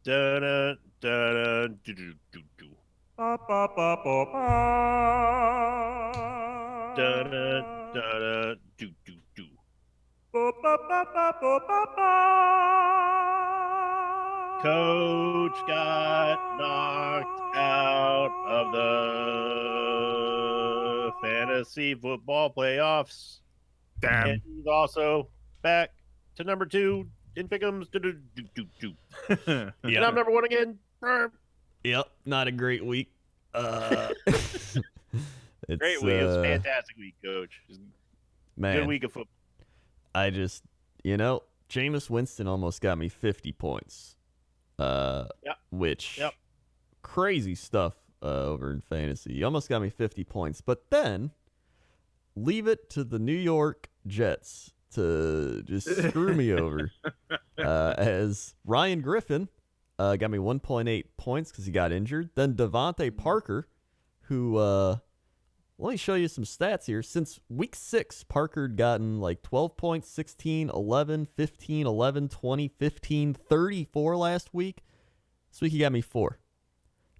Da-da, da-da, do-do-do-do. Ba, ba, ba, ba, Da-da, ba. da-da, do-do-do. Ba, ba, ba, ba, ba, ba, ba. Coach got knocked out of the fantasy football playoffs. And Damn. he's also back to number 2 in Pick'ems. Do-do-do-do-do. And I'm Yeah. number 1 again. Yep, not a great week. Great It's week. It was a fantastic week, Coach. It was a good man, week of football. I just Jameis Winston almost got me 50 points. Yep. Which Yep. crazy stuff over in fantasy. He almost got me 50 points, but then leave it to the New York Jets to just screw me over. As Ryan Griffin got me 1.8 points because he got injured. Then Devontae Parker, who let me show you some stats here. Since week 6, Parker had gotten like 12 points, 16, 11, 15, 11, 20, 15, 34 last week. This week he got me 4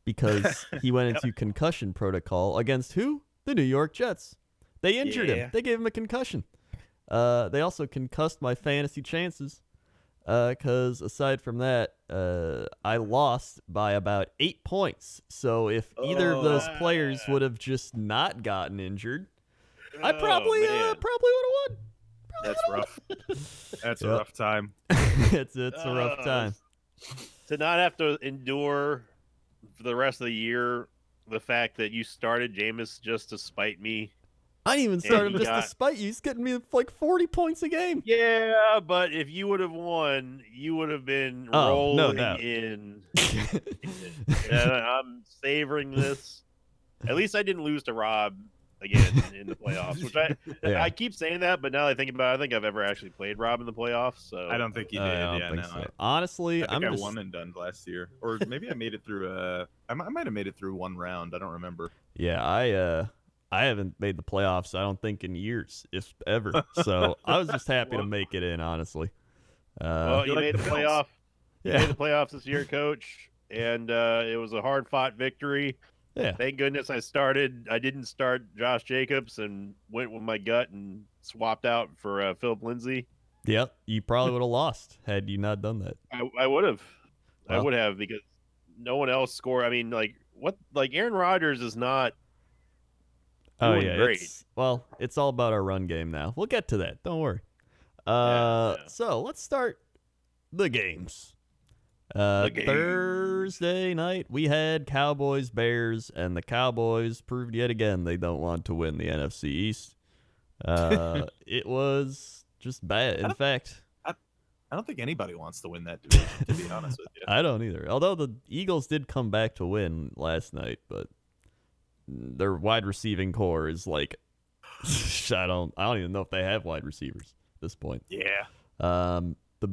because he went into concussion protocol against who? The New York Jets. They injured him. They gave him a concussion. They also concussed my fantasy chances because aside from that, I lost by about 8 points. So if either of those players would have just not gotten injured, I probably would have won. That's rough. That's a Yep. rough time. it's a rough time. To not have to endure for the rest of the year the fact that you started Jameis just to spite me. I didn't even start him he just to got- spite you. He's getting me like 40 points a game. Yeah, but if you would have won, you would have been Oh, no rolling doubt. in. And I'm savoring this. At least I didn't lose to Rob again in the playoffs, which Yeah. I keep saying that, but now that I think about it, I think I've ever actually played Rob in the playoffs. So I don't think you did. I don't think so. Honestly, I think I'm I just won and done last year, or maybe I made it through. I might have made it through one round. I don't remember. yeah. I haven't made the playoffs. I don't think in years, if ever. So I was just happy to make it in. Honestly. Well, you like made the the Bills. playoff. You Yeah. made the playoffs this year, Coach, and it was a hard-fought victory. Yeah. Thank goodness I didn't start Josh Jacobs and went with my gut and swapped out for Philip Lindsay. Yep. You probably would have lost had you not done that. I would have. I Well. would have because no one else scored. I mean, Aaron Rodgers is not Oh doing yeah. great. It's all about our run game now. We'll get to that. Don't worry. Yeah. So let's start the games. The games. Thursday night we had Cowboys Bears, and the Cowboys proved yet again they don't want to win the NFC East. It was just bad. In fact, I don't think anybody wants to win that division, to be honest with you. I don't either. Although the Eagles did come back to win last night, but their wide receiving core is like I don't even know if they have wide receivers at this point. Yeah.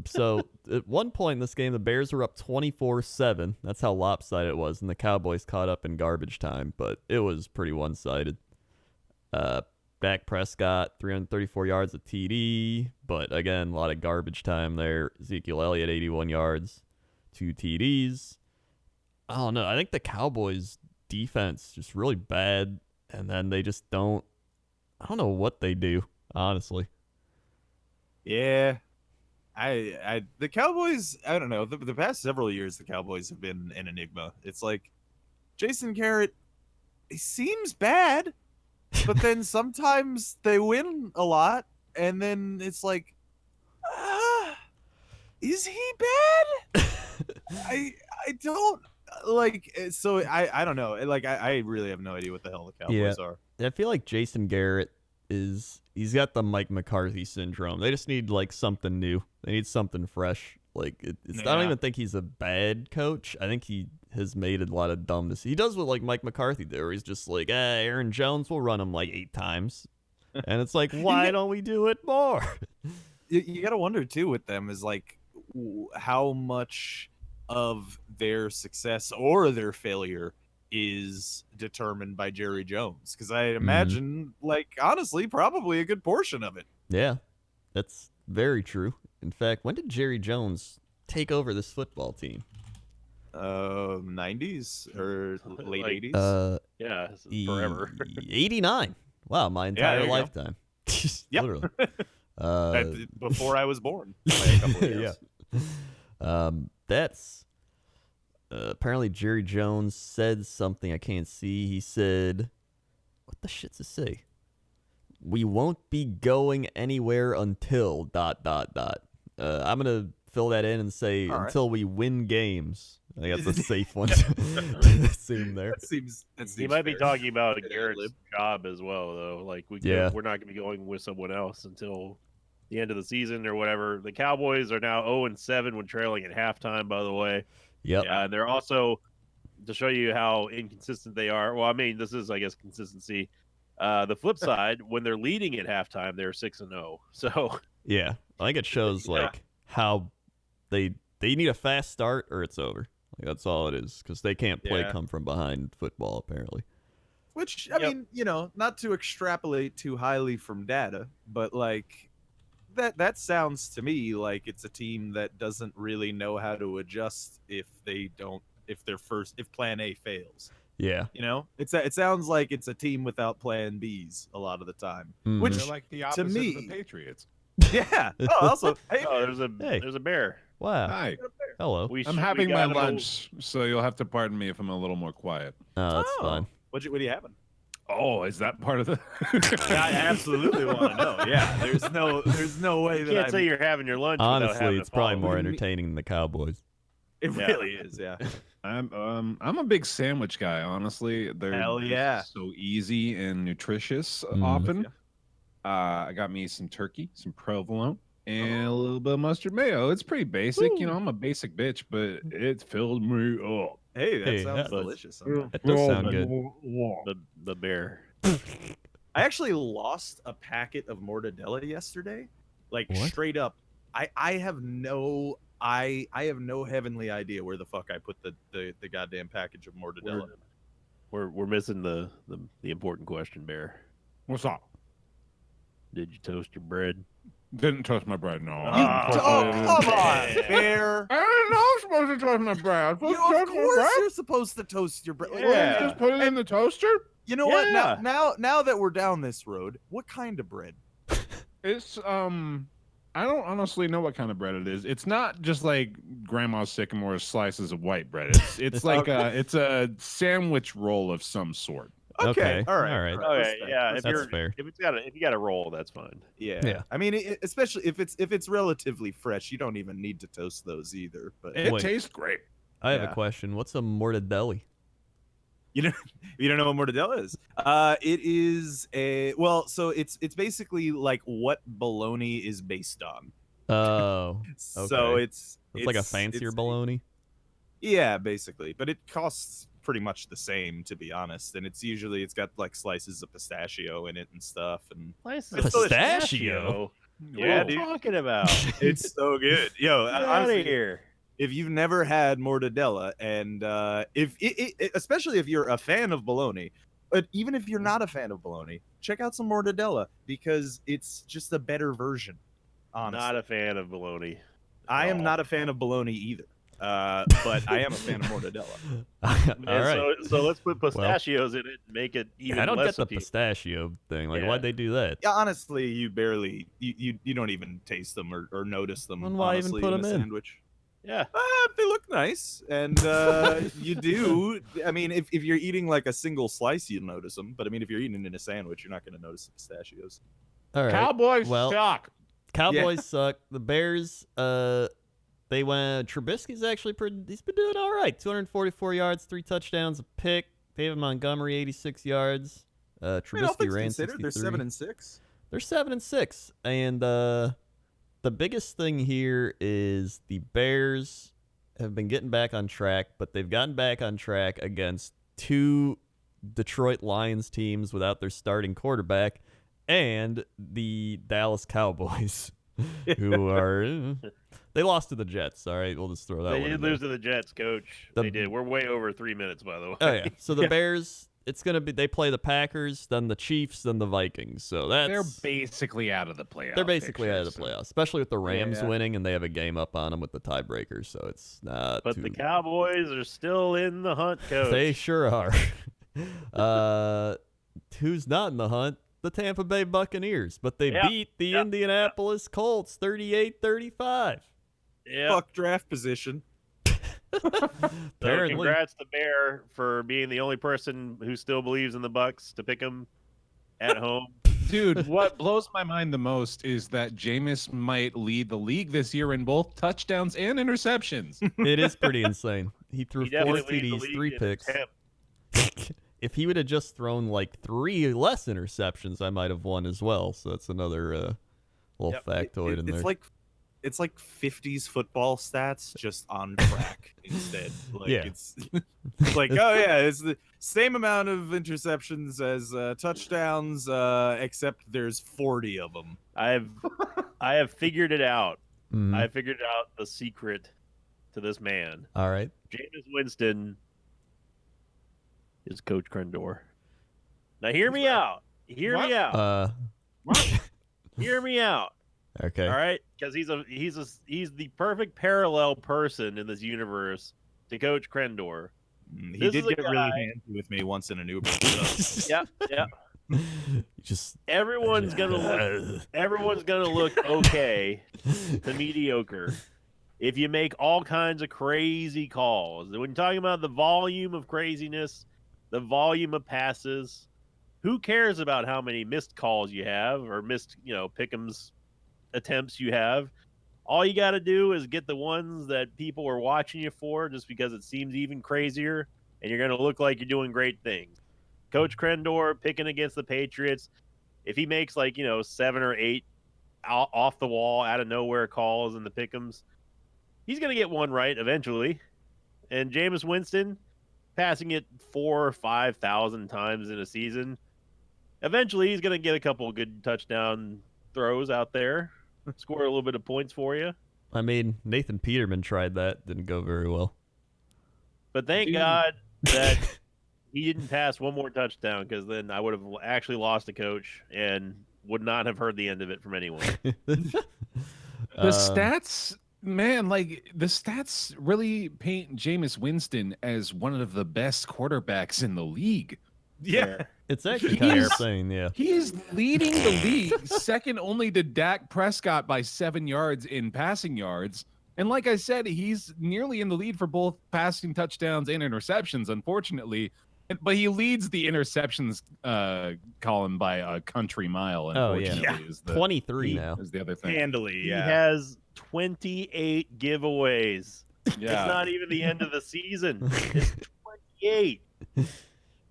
So at one point in this game, the Bears were up 24-7. That's how lopsided it was, and the Cowboys caught up in garbage time, but it was pretty one-sided. Dak Prescott, 334 yards of TD, but again, a lot of garbage time there. Ezekiel Elliott, 81 yards, 2 TDs. I don't know. I think the Cowboys' defense just really bad, and then they just don't. I don't know what they do, honestly. Yeah. The Cowboys, I don't know. The past several years, the Cowboys have been an enigma. It's like Jason Garrett, he seems bad, but then sometimes they win a lot, and then it's like, is he bad? I don't like. So I don't know. Like I really have no idea what the hell the Cowboys are. I feel like Jason Garrett he's got the Mike McCarthy syndrome. They just need like something new. They need something fresh. Like I don't even think he's a bad coach. I think he has made a lot of dumb decisions. He does what like Mike McCarthy did, where he's just like, Aaron Jones will run him like 8 times. And it's like, why don't we do it more? You gotta wonder too with them is like how much of their success or their failure is determined by Jerry Jones, because I imagine like honestly probably a good portion of it. Yeah, that's very true. In fact, when did Jerry Jones take over this football team? 90s or late Like, 80s. Yeah, forever. 89. Wow, my there entire you go. lifetime. Yep. Literally. Uh, Before I was born. By a couple of years. That's apparently Jerry Jones said something I can't see. He said, "What the shit's it say? We won't be going anywhere until ... I'm gonna fill that in and say All right. until we win games. I think that's a safe one to assume there. That seems He might be fair. talking about Good Garrett's ad-lib. job as well, though. Like Yeah. we're not going to be going with someone else until the end of the season or whatever. The Cowboys are now 0-7 when trailing at halftime. By the way, Yep. they're also, to show you how inconsistent they are. Well, I mean, this is, I guess, consistency. The flip side, when they're leading at halftime, they're 6-0. So Yeah. I think it shows Yeah. like how they need a fast start or it's over. Like that's all it is because they can't play Yeah. come from behind football apparently. Which I Yep. mean, not to extrapolate too highly from data, but like that sounds to me like it's a team that doesn't really know how to adjust if plan A fails. Yeah. It sounds like it's a team without plan Bs a lot of the time. Mhm. Which They're like the opposite of me- the Patriots. yeah. Oh, also, hey, oh, there's Hey. a bear. Wow. Hi, Hello. I'm having my lunch, so you'll have to pardon me if I'm a little more quiet. Oh, that's Oh. fine. what are you having? Oh, is that part of the? I absolutely want to know. Yeah, there's no way You that can't I'm, say you're having your lunch. without Honestly, having it's to probably follow. more What do you mean? entertaining than the Cowboys. It Yeah. really is. Yeah. I'm a big sandwich guy. Honestly, they're Hell yeah. so easy and nutritious. Mm. Often, I got me some turkey, some provolone, and a little bit of mustard mayo. It's pretty basic, I'm a basic bitch, but it filled me up. Hey, that Hey, sounds that- delicious. That does sound good. The bear. I actually lost a packet of mortadella yesterday. Like What? straight up. I have no heavenly idea where the fuck I put the goddamn package of mortadella. We're missing the important question, Bear. What's up? Did you toast your bread? Didn't toast my bread, no. Come on, Bear. I didn't know I was supposed to toast my bread. I was supposed to Of toast my course bread? you're supposed to toast your bread. Yeah. Just put it in the toaster? You know what? Yeah. Now that we're down this road, what kind of bread? It's I don't honestly know what kind of bread it is. It's not just like grandma's sycamore slices of white bread. It's like it's a sandwich roll of some sort. Okay, All right. all right. Okay, Respect, yeah. respect. That's fair. If you got a roll, that's fine. Yeah. Yeah. I mean, especially if it's relatively fresh, you don't even need to toast those either. But It Wait. tastes great. I have Yeah. a question. What's a mortadelli? you don't know what mortadella is. It is so it's basically like what bologna is based on. Oh, So Okay. it's it's like a fancier bologna. Yeah, basically, but it costs pretty much the same, to be honest. And it's got like slices of pistachio in it and stuff, and Nice Pistachio? Yeah, Yeah, what dude. are you talking about? it's so good. Yo, Get out of honestly, here. if you've never had mortadella, and especially if you're a fan of bologna, but even if you're not a fan of bologna, check out some mortadella because it's just a better version. Honestly, Not a fan of bologna. I am all. not a fan of bologna either, but I am a fan of mortadella. All And right. So let's put pistachios in it and make it even I don't less get the appealing. pistachio thing. Like, Yeah. why'd they do that? Yeah, honestly, you barely you don't even taste them or notice them. Then why even honestly, put in a them in? sandwich? Yeah. They look nice, and you do. I mean, if you're eating like a single slice, you'll notice them. But I mean, if you're eating it in a sandwich, you're not going to notice the pistachios. All right. Cowboys Well- suck. Cowboys suck. The Bears, they went. Trubisky's actually he's been doing all right. 244 yards, 3 touchdowns, a pick. David Montgomery, 86 yards. I mean, all Trubisky things ran considered, 63. they're 7-6. They're 7-6, and the biggest thing here is the Bears have been getting back on track, but they've gotten back on track against 2 Detroit Lions teams without their starting quarterback, and the Dallas Cowboys, who are they lost to the Jets. All right, we'll just throw that They one. did in there. lose to the Jets, coach. The- They did. We're way over 3 minutes, by the way. Oh yeah. So the Yeah. Bears, it's gonna be they play the Packers, then the Chiefs, then the Vikings. So They're that's basically out of the playoffs. they're basically out of the playoffs, especially with the Rams Yeah. winning, and they have a game up on them with the tiebreakers. So it's not. But too, the Cowboys are still in the hunt, coach. they sure are. Who's not in the hunt? The Tampa Bay Buccaneers, but they Yeah, beat the yeah, Indianapolis Colts 38-35. Yeah. Fuck draft position. So Apparently. congrats to Bear for being the only person who still believes in the Bucks to pick them at home. Dude, what blows my mind the most is that Jameis might lead the league this year in both touchdowns and interceptions. It is pretty insane. He threw He 4 definitely leads the TDs, league 3 in picks. attempt. If he would have just thrown like 3 less interceptions, I might have won as well. So that's another little Yep. factoid in there. It's like 50s football stats just on track instead. Like Yeah. it's like, oh yeah, it's the same amount of interceptions as touchdowns, except there's 40 of them. I have figured it out. Mhm. I figured out the secret to this man. All right. Jameis Winston is Coach Crendor. Now hear me out. Hear me out. Hear me out. Okay. All right, because he's the perfect parallel person in this universe to Coach Crendor. He This did is a get really guy- handsy with me once in an Uber. So. Yep, yep. Just Everyone's gonna look okay to mediocre if you make all kinds of crazy calls. When you're talking about the volume of craziness, the volume of passes, who cares about how many missed calls you have or missed, pick'ems attempts you have? All you got to do is get the ones that people are watching you for, just because it seems even crazier, and you're going to look like you're doing great things. Coach Crendor picking against the Patriots, if he makes 7 or 8 off the wall, out of nowhere calls in the pick'ems, he's going to get one right eventually. And Jameis Winston passing it 4,000 or 5,000 times in a season, eventually he's going to get a couple of good touchdown throws out there, score a little bit of points for you. I mean, Nathan Peterman tried that. Didn't go very well. But thank Dude. God that he didn't pass one more touchdown, because then I would have actually lost a coach and would not have heard the end of it from anyone. The stats, man, the stats really paint Jameis Winston as one of the best quarterbacks in the league. Yeah. It's actually kind of He's- insane, yeah. He is leading the league, second only to Dak Prescott by 7 yards in passing yards. And like I said, he's nearly in the lead for both passing touchdowns and interceptions, unfortunately. But he leads the interceptions column by a country mile. Oh, yeah. Unfortunately, is the 23 now. is the other thing. Handily, He yeah. has 28 giveaways. Yeah. It's not even the end of the season. It's 28.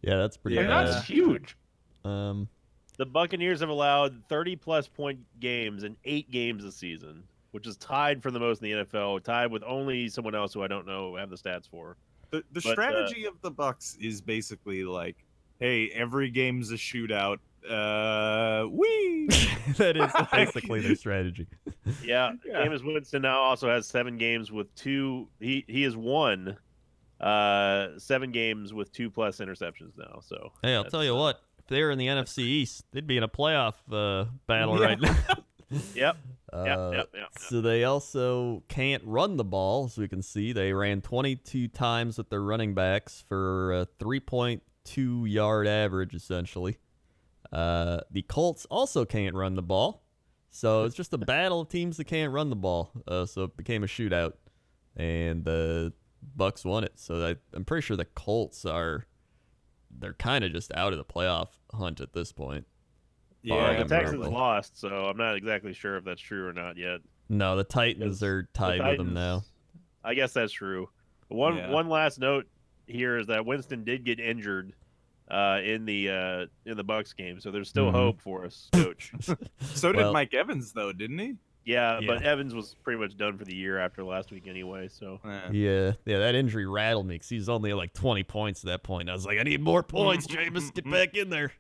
Yeah, that's pretty Yeah. And bad. that's huge. The Buccaneers have allowed 30-plus point games in 8 games this season, which is tied for the most in the NFL, tied with only someone else who I don't know have the stats for. The But, strategy of the Bucks is basically like, hey, every game's a shootout. Wee. That is basically their strategy. Yeah, Yeah. Jameis Winston now also has 7 games with 2. He has won 7 games with 2+ interceptions now. So Hey, I'll tell you what. If they were in the NFC East, they'd be in a playoff battle Yeah. right now. Yep. Uh, Yep. So they also can't run the ball, as we can see. They ran 22 times with their running backs for a 3.2 yard average, essentially. The Colts also can't run the ball. So it's just a battle of teams that can't run the ball. So it became a shootout, and the Bucks won it. So I'm pretty sure the Colts they're kind of just out of the playoff hunt at this point. Yeah, Bargain the Texans verbally. lost, so I'm not exactly sure if that's true or not yet. No, the Titans Because are The tied with them Titans- now. I guess that's true. Yeah. One last note here is that Winston did get injured in the Bucks game, so there's still Mhm. hope for us, Coach. So did Well- Mike Evans, though, didn't he? Yeah, but Yeah. Evans was pretty much done for the year after last week anyway. So Yeah, that injury rattled me because he was only at like 20 points at that point. I was like, I need more points, Jameis. Get back in there.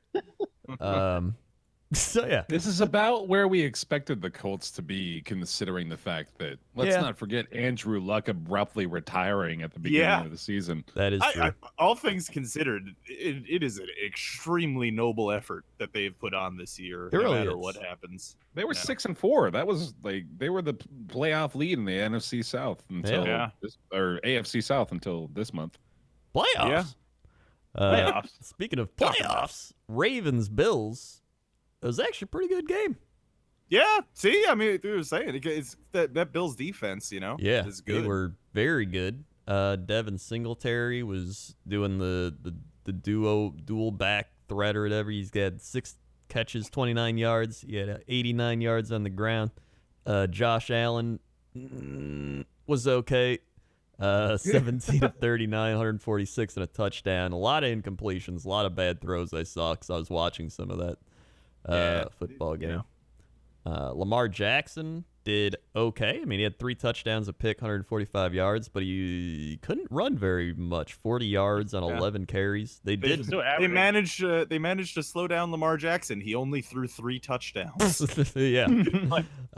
So yeah, This is about where we expected the Colts to be, considering the fact that let's Yeah. not forget Andrew Luck abruptly retiring at the beginning Yeah. of the season. that is true. All things considered, it is an extremely noble effort that they've put on this year. It no really matter is. what happens. They were Yeah. 6-4. That was like they were the playoff lead in the NFC South until Yeah. or AFC South until this month. Playoffs. Playoffs. Speaking of playoffs, Ravens Bills. It was actually a pretty good game. Yeah. See, I mean, they were saying it's that Bills defense, Yeah, is good. they were very good. Devin Singletary was doing the dual back threat or whatever. He's got 6 catches, 29 yards. He had 89 yards on the ground. Josh Allen was okay. 17 of 39, 146 and a touchdown. A lot of incompletions, a lot of bad throws I saw because I was watching some of that football game. Lamar Jackson did okay. I mean, he had 3 touchdowns, a pick, 145 yards, but he couldn't run very much. 40 yards on 11 carries. They did. Still They averaging. managed to slow down Lamar Jackson. He only threw 3 touchdowns. Yeah.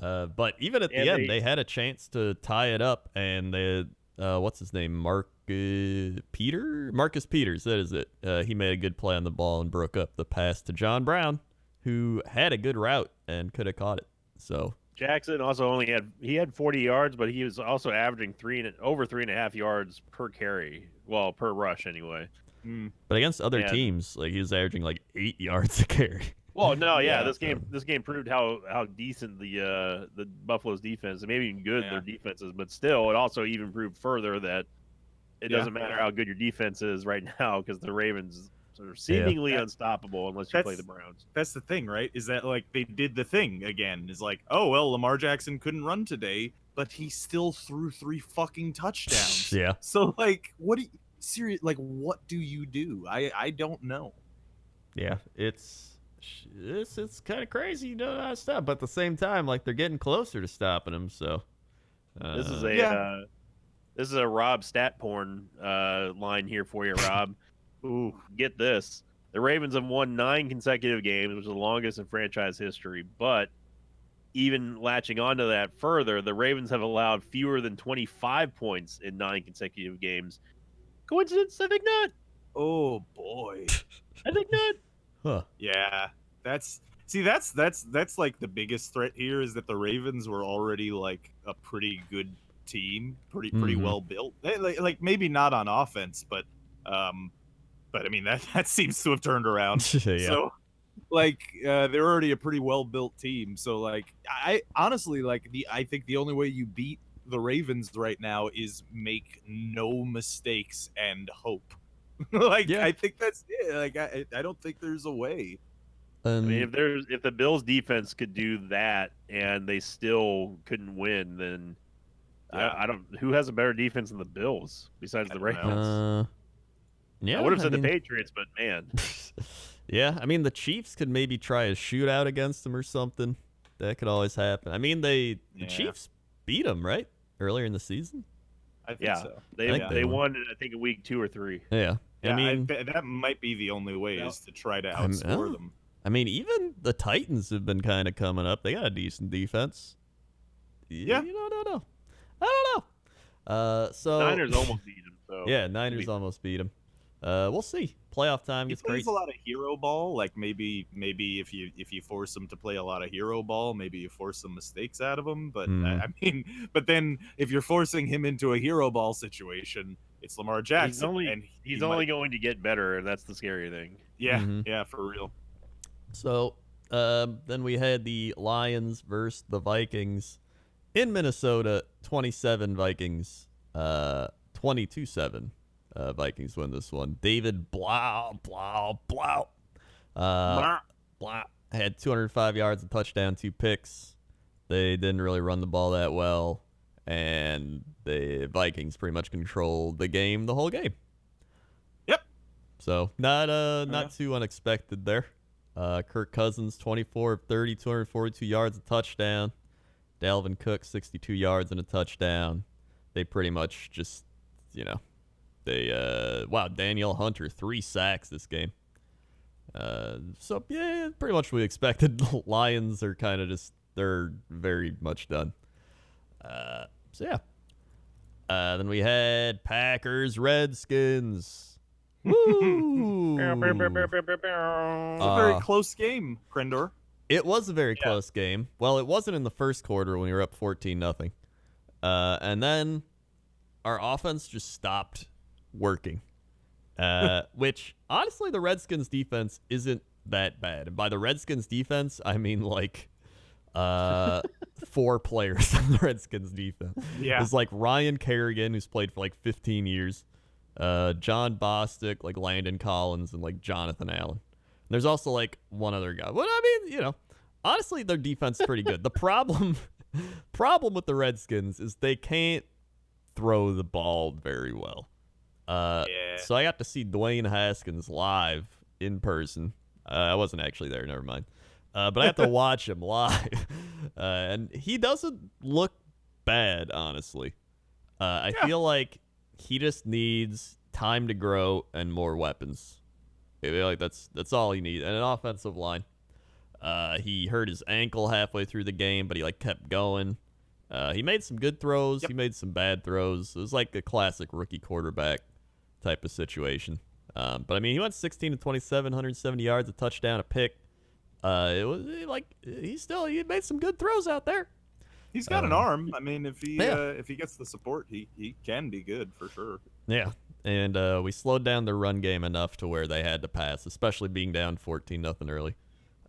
But even at the And end, they had a chance to tie it up, and they what's his name? Marcus Peters. That is it. He made a good play on the ball and broke up the pass to John Brown, who had a good route and could have caught it. So Jackson also only had 40 yards, but he was also averaging over 3.5 yards per carry. Well, per rush anyway. but against other Yeah. teams, like he was averaging like 8 yards a carry. Well, no, yeah, Yeah, this game proved how decent the Buffalo's defense, and maybe even good their defense is, but still, it also even proved further that it Yeah. doesn't matter how good your defense is right now because the Ravens are seemingly unstoppable unless you play the Browns. That's the thing, right? Is that like they did the thing again? Is like, oh well, Lamar Jackson couldn't run today, but he still threw 3 fucking touchdowns. Yeah. So like, what do you like? What do you do? I don't know. Yeah, it's kind of crazy, stuff. But at the same time, like they're getting closer to stopping him. So This is a Yeah. this is a Rob stat porn line here for you, Rob. Ooh, get this. The Ravens have won 9 consecutive games, which is the longest in franchise history. But even latching onto that further, the Ravens have allowed fewer than 25 points in 9 consecutive games. Coincidence? I think not. Oh boy. I think not. huh. Yeah, that's like the biggest threat here is that the Ravens were already like a pretty good team, pretty Mhm. well built. Like maybe not on offense, but I mean that seems to have turned around. Yeah. So like they're already a pretty well built team. So like I honestly like I think the only way you beat the Ravens right now is make no mistakes and hope. Like Yeah. I think that's it. Like I don't think there's a way. I mean, if the Bills defense could do that and they still couldn't win, then Yeah. I don't. Who has a better defense than the Bills besides the I don't Ravens? know. Yeah, I would have said mean- the Patriots, but man, Yeah, I mean the Chiefs could maybe try a shootout against them or something. That could always happen. I mean the Yeah. Chiefs beat them right earlier in the season. I think yeah, so. they I think they they won. won. I think in week 2 or 3. Yeah, Yeah, I mean, that might be the only way Yeah. is to try to I'm- outscore oh. them. I mean even the Titans have been kind of coming up. They got a decent defense. Yeah. I don't know. So Niners almost beat them. So yeah, Niners almost beat them. We'll see. Playoff time He gets plays crazy. a lot of hero ball. Like maybe if you force him to play a lot of hero ball, maybe you force some mistakes out of him. But Mhm. I mean, but then if you're forcing him into a hero ball situation, it's Lamar Jackson, and he's he only might- going to get better, and that's the scary thing. yeah, Mhm. yeah, for real. So then we had the Lions versus the Vikings in Minnesota. 27 Vikings, 22-7. Vikings win this one. David Blau had 205 yards, a touchdown, 2 picks. They didn't really run the ball that well, and the Vikings pretty much controlled the game the whole game. Yep. So not too unexpected there. Kirk Cousins, 24 of 30, 242 yards, a touchdown. Dalvin Cook, 62 yards and a touchdown. They pretty much just, Daniel Hunter, 3 sacks this game. So yeah, pretty much what we expected. Lions are kind of they're very much done. So yeah. Then we had Packers Redskins. Woo! It's a very close game, Krendor. It was a very close game. Well, it wasn't in the first quarter when we were up 14-0. And then our offense just stopped working. Which, honestly, the Redskins defense isn't that bad. And by the Redskins defense, I mean, like, 4 players on the Redskins defense. Yeah. It's like Ryan Kerrigan, who's played for, like, 15 years. John Bostic, like Landon Collins, and, like, Jonathan Allen. There's also, like, one other guy. But, I mean, you know, honestly, their defense is pretty good. The problem with the Redskins is they can't throw the ball very well. So I got to see Dwayne Haskins live in person. I wasn't actually there, never mind. But I have to watch him live. And he doesn't look bad, honestly. I feel like he just needs time to grow and more weapons. I feel like that's all he needs. And an offensive line. He hurt his ankle halfway through the game, but he like kept going. He made some good throws. Yep. He made some bad throws. It was like a classic rookie quarterback type of situation. But I mean, he went 16 to 27, 170 yards, a touchdown, a pick. It was like he made some good throws out there. He's got an arm. I mean, if he gets the support, he can be good for sure. Yeah, and we slowed down the run game enough to where they had to pass, especially being down 14-0 early.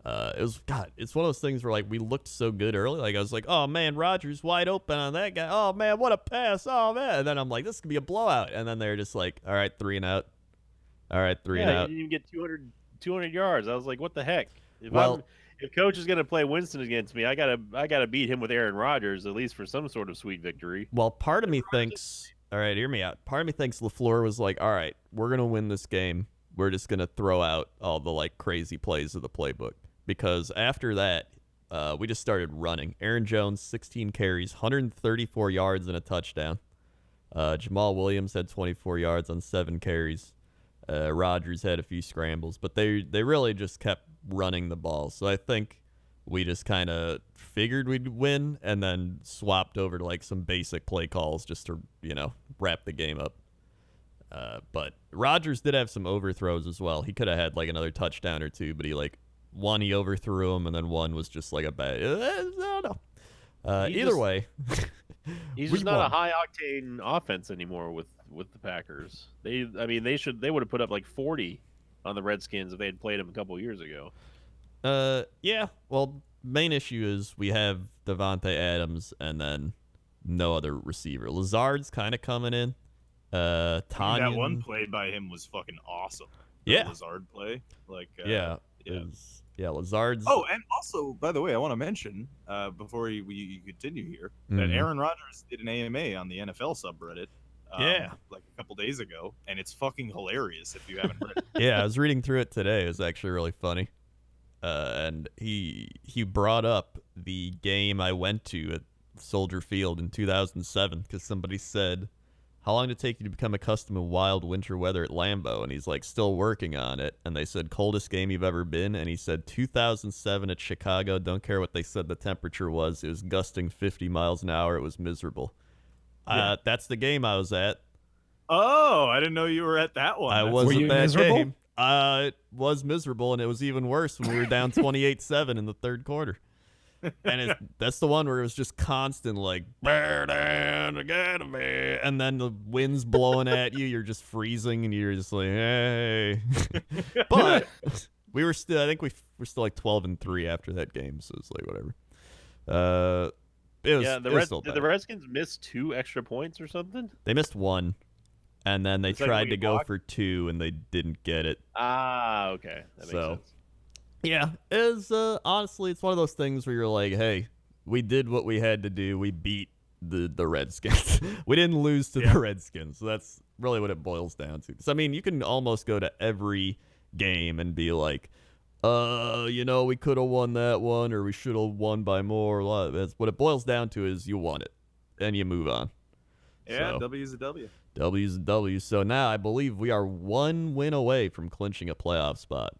It's one of those things where like we looked so good early. Like I was like, oh man, Rodgers wide open on that guy. Oh man, what a pass. Oh man. And then I'm like, this could be a blowout. And then they're just like, all right, 3 and out. All right, 3 and out. You didn't even get 200 yards. I was like, what the heck? If coach is gonna play Winston against me, I gotta beat him with Aaron Rodgers at least for some sort of sweet victory. Well, part of me thinks, all right, hear me out. Part of me thinks LaFleur was like, all right, we're gonna win this game. We're just gonna throw out all the like crazy plays of the playbook. Because after that, we just started running. Aaron Jones, 16 carries, 134 yards and a touchdown. Jamal Williams had 24 yards on 7 carries. Rodgers had a few scrambles, but they really just kept running the ball. So I think we just kind of figured we'd win and then swapped over to like some basic play calls just to, you know, wrap the game up. But Rodgers did have some overthrows as well. He could have had like another touchdown or two, but he overthrew him, and then one was just like a bad. I don't know. Either way, he's just not a high octane offense anymore with the Packers. They would have put up like 40 on the Redskins if they had played him a couple years ago. Yeah. Well, main issue is we have Devontae Adams and then no other receiver. Lazard's kind of coming in. Tanya. That one play by him was fucking awesome. Yeah. Lazard play, like Lazard's. Oh, and also, by the way, I want to mention before you continue here that Aaron Rodgers did an AMA on the NFL subreddit. Like a couple days ago, and it's fucking hilarious if you haven't read it. Yeah, I was reading through it today. It was actually really funny. And he brought up the game I went to at Soldier Field in 2007 because somebody said, how long did it take you to become accustomed to wild winter weather at Lambeau? And he's like, still working on it. And they said, coldest game you've ever been? And he said, 2007 at Chicago. Don't care what they said the temperature was. It was gusting 50 miles an hour. It was miserable. Yeah. That's the game I was at. Oh, I didn't know you were at that one. I was at that game. It was miserable, and it was even worse when we were down 28-7 in the third quarter. And that's the one where it was just constant, like, bear down, and then the wind's blowing at you. You're just freezing, and you're just like, hey. But we were still, I think we were still like 12-3 after that game, so it's like whatever. Did the Redskins miss 2 extra points or something? They missed 1, and then they tried to go for 2, and they didn't get it. Ah, okay, that makes sense. Yeah, honestly, it's one of those things where you're like, hey, we did what we had to do. We beat the Redskins. We didn't lose to the Redskins. So that's really what it boils down to. Because, I mean, you can almost go to every game and be like, we could have won that one, or we should have won by more. What it boils down to is you won it, and you move on. Yeah, W's a W. W's a W. So now I believe we are 1 win away from clinching a playoff spot.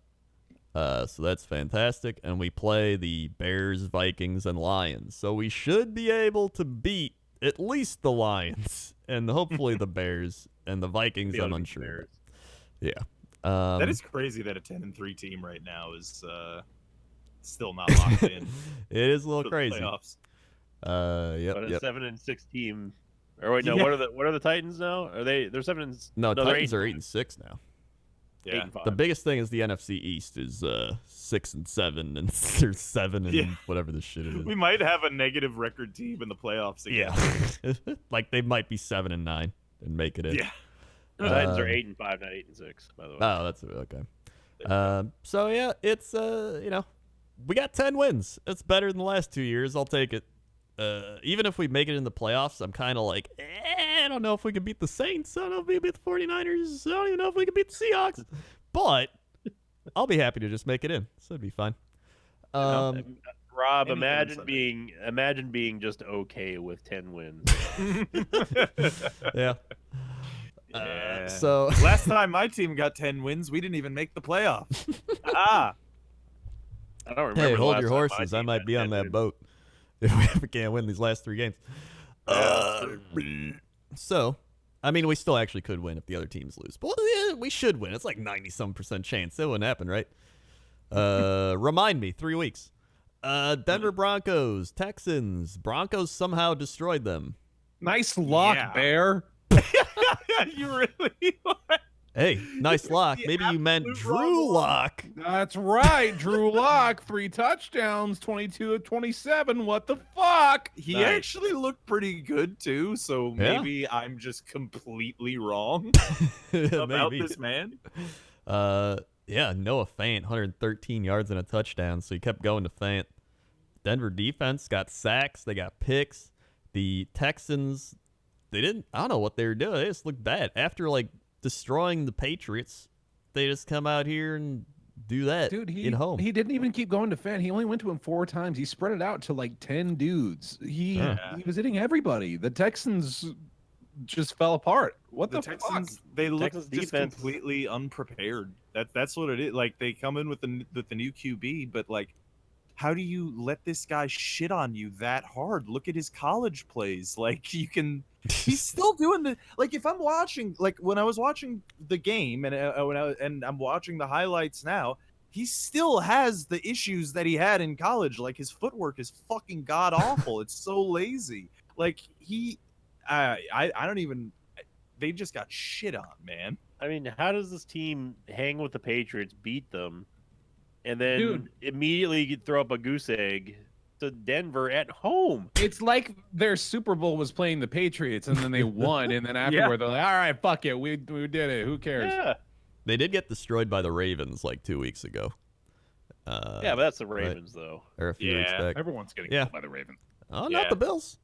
So that's fantastic. And we play the Bears, Vikings, and Lions. So we should be able to beat at least the Lions and hopefully the Bears and the Vikings. Be able I'm to beat unsure. the Bears. Yeah. That is crazy that a 10-3 team right now is still not locked in. It is a little for the crazy. playoffs. Yep. But a Yep. 7-6 team. Or wait, no. Yeah. What are the Titans now? Are they? They're 7 and No, they're Titans 8 are 8-6 now. Yeah. 8-5. The biggest thing is the NFC East is 6 and 7, and there's 7 and Yeah. whatever this shit is. We might have a negative record team in the playoffs again. Yeah, like they might be 7 and 9 and make it in. Yeah. The Titans are Um, 8-5, not 8-6. By the way. Oh, that's okay. So yeah, it's we got 10 wins. It's better than the last 2 years. I'll take it. Even if we make it in the playoffs, I'm kind of like, I don't know if we can beat the Saints. I don't know if we can beat the 49ers. I don't even know if we can beat the Seahawks. But I'll be happy to just make it in. So it'd be fine. Rob, anything imagine being just okay with 10 wins. Yeah. Yeah. So Last time my team got 10 wins, we didn't even make the playoffs. I don't remember. hey, the hold last your time my horses. I team might got be on 10 that wins. boat if we ever can't win these last 3 games. So, I mean, we still actually could win if the other teams lose. But yeah, we should win. It's like 90-some% chance. That wouldn't happen, right? Remind me, 3 weeks. Denver Broncos, Texans. Broncos somehow destroyed them. Nice lock, Yeah. Bear. You really? Hey, nice lock. The Maybe you meant absolute Drew wrong one. Lock. That's right. Drew Lock, 3 touchdowns, 22 of 27. What the fuck? He Nice. actually looked pretty good too, so Yeah. maybe I'm just completely wrong about Maybe. this man. Yeah, Noah Fant, 113 yards and a touchdown, so he kept going to Fant. Denver defense got sacks, they got picks. The Texans, I don't know what they were doing. They just looked bad. After, like, destroying the Patriots, they just come out here and do that Dude, in home. he didn't even keep going to Fant. He only went to him 4 times. He spread it out to like 10 dudes. He was hitting everybody. The Texans just fell apart. What the, The Texans, they look Texans just defense- completely unprepared. That's what it is. Like they come in with the new QB, but like, how do you let this guy shit on you that hard? Look at his college plays. Like you can, he's still doing the like. If I'm watching, like when I was watching the game, and I'm watching the highlights now, he still has the issues that he had in college. Like his footwork is fucking god awful. It's so lazy. Like I don't even. They just got shit on, man. I mean, how does this team hang with the Patriots, beat them, and then Dude. immediately throw up a goose egg to Denver at home? It's like their Super Bowl was playing the Patriots and then they won. And then afterward, they're like, all right, fuck it. We did it. Who cares? Yeah, They did get destroyed by the Ravens like 2 weeks ago. yeah, but that's the Ravens, though. Or a few weeks Yeah. back. Everyone's getting Yeah. killed by the Ravens. Oh, Yeah. not the Bills.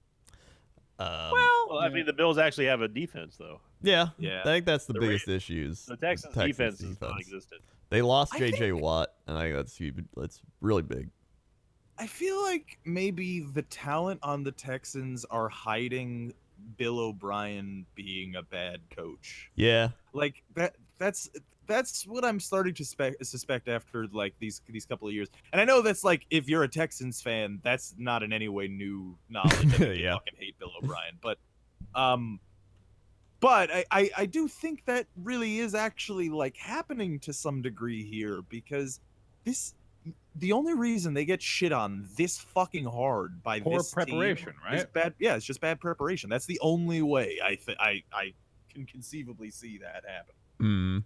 Well, I mean, the Bills actually have a defense, though. Yeah, Yeah. I think that's the The biggest issues. The Texans' defense is non-existent. They lost I J.J. think- Watt, and I think that's huge. That's really big. I feel like maybe the talent on the Texans are hiding Bill O'Brien being a bad coach. Yeah, Like that's what I'm starting to suspect after like these couple of years. And I know that's like if you're a Texans fan, that's not in any way new knowledge. I think Yeah. you fucking hate Bill O'Brien, but I do think that really is actually like happening to some degree here because the only reason they get shit on this fucking hard by Poor this preparation, team is right? bad. Yeah, it's just bad preparation. That's the only way I can conceivably see that happen. mm.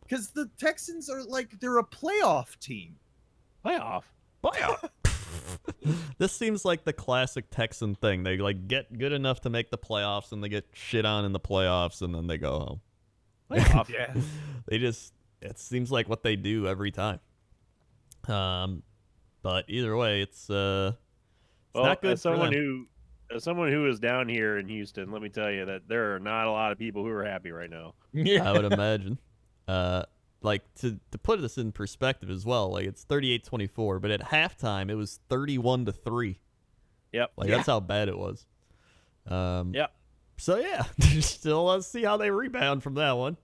Because the Texans are like they're a playoff team. Playoff. This seems like the classic Texan thing. They like get good enough to make the playoffs, and they get shit on in the playoffs, and then they go home. Playoff. Yeah. It seems like what they do every time. But either way, it's Well, not good as for someone them. who is down here in Houston, let me tell you that there are not a lot of people who are happy right now. I would imagine. Like to put this in perspective as well, like it's 38-24, but at halftime it was 31-3. Yep. Like that's how bad it was. Yep. So yeah, still let's see how they rebound from that one.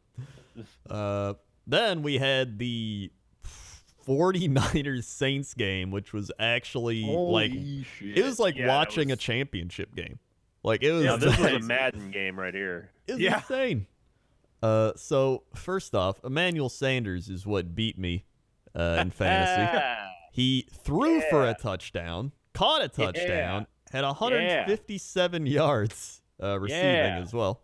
Then we had the 49ers Saints game, which was actually like shit. it was like Yeah, it watching a was- championship game. Like it was, Yeah, this was a Crazy. Madden game right here. it was Yeah. insane. So first off, Emmanuel Sanders is what beat me in fantasy. He threw for a touchdown, caught a touchdown, had 157 yards receiving Yeah. as well.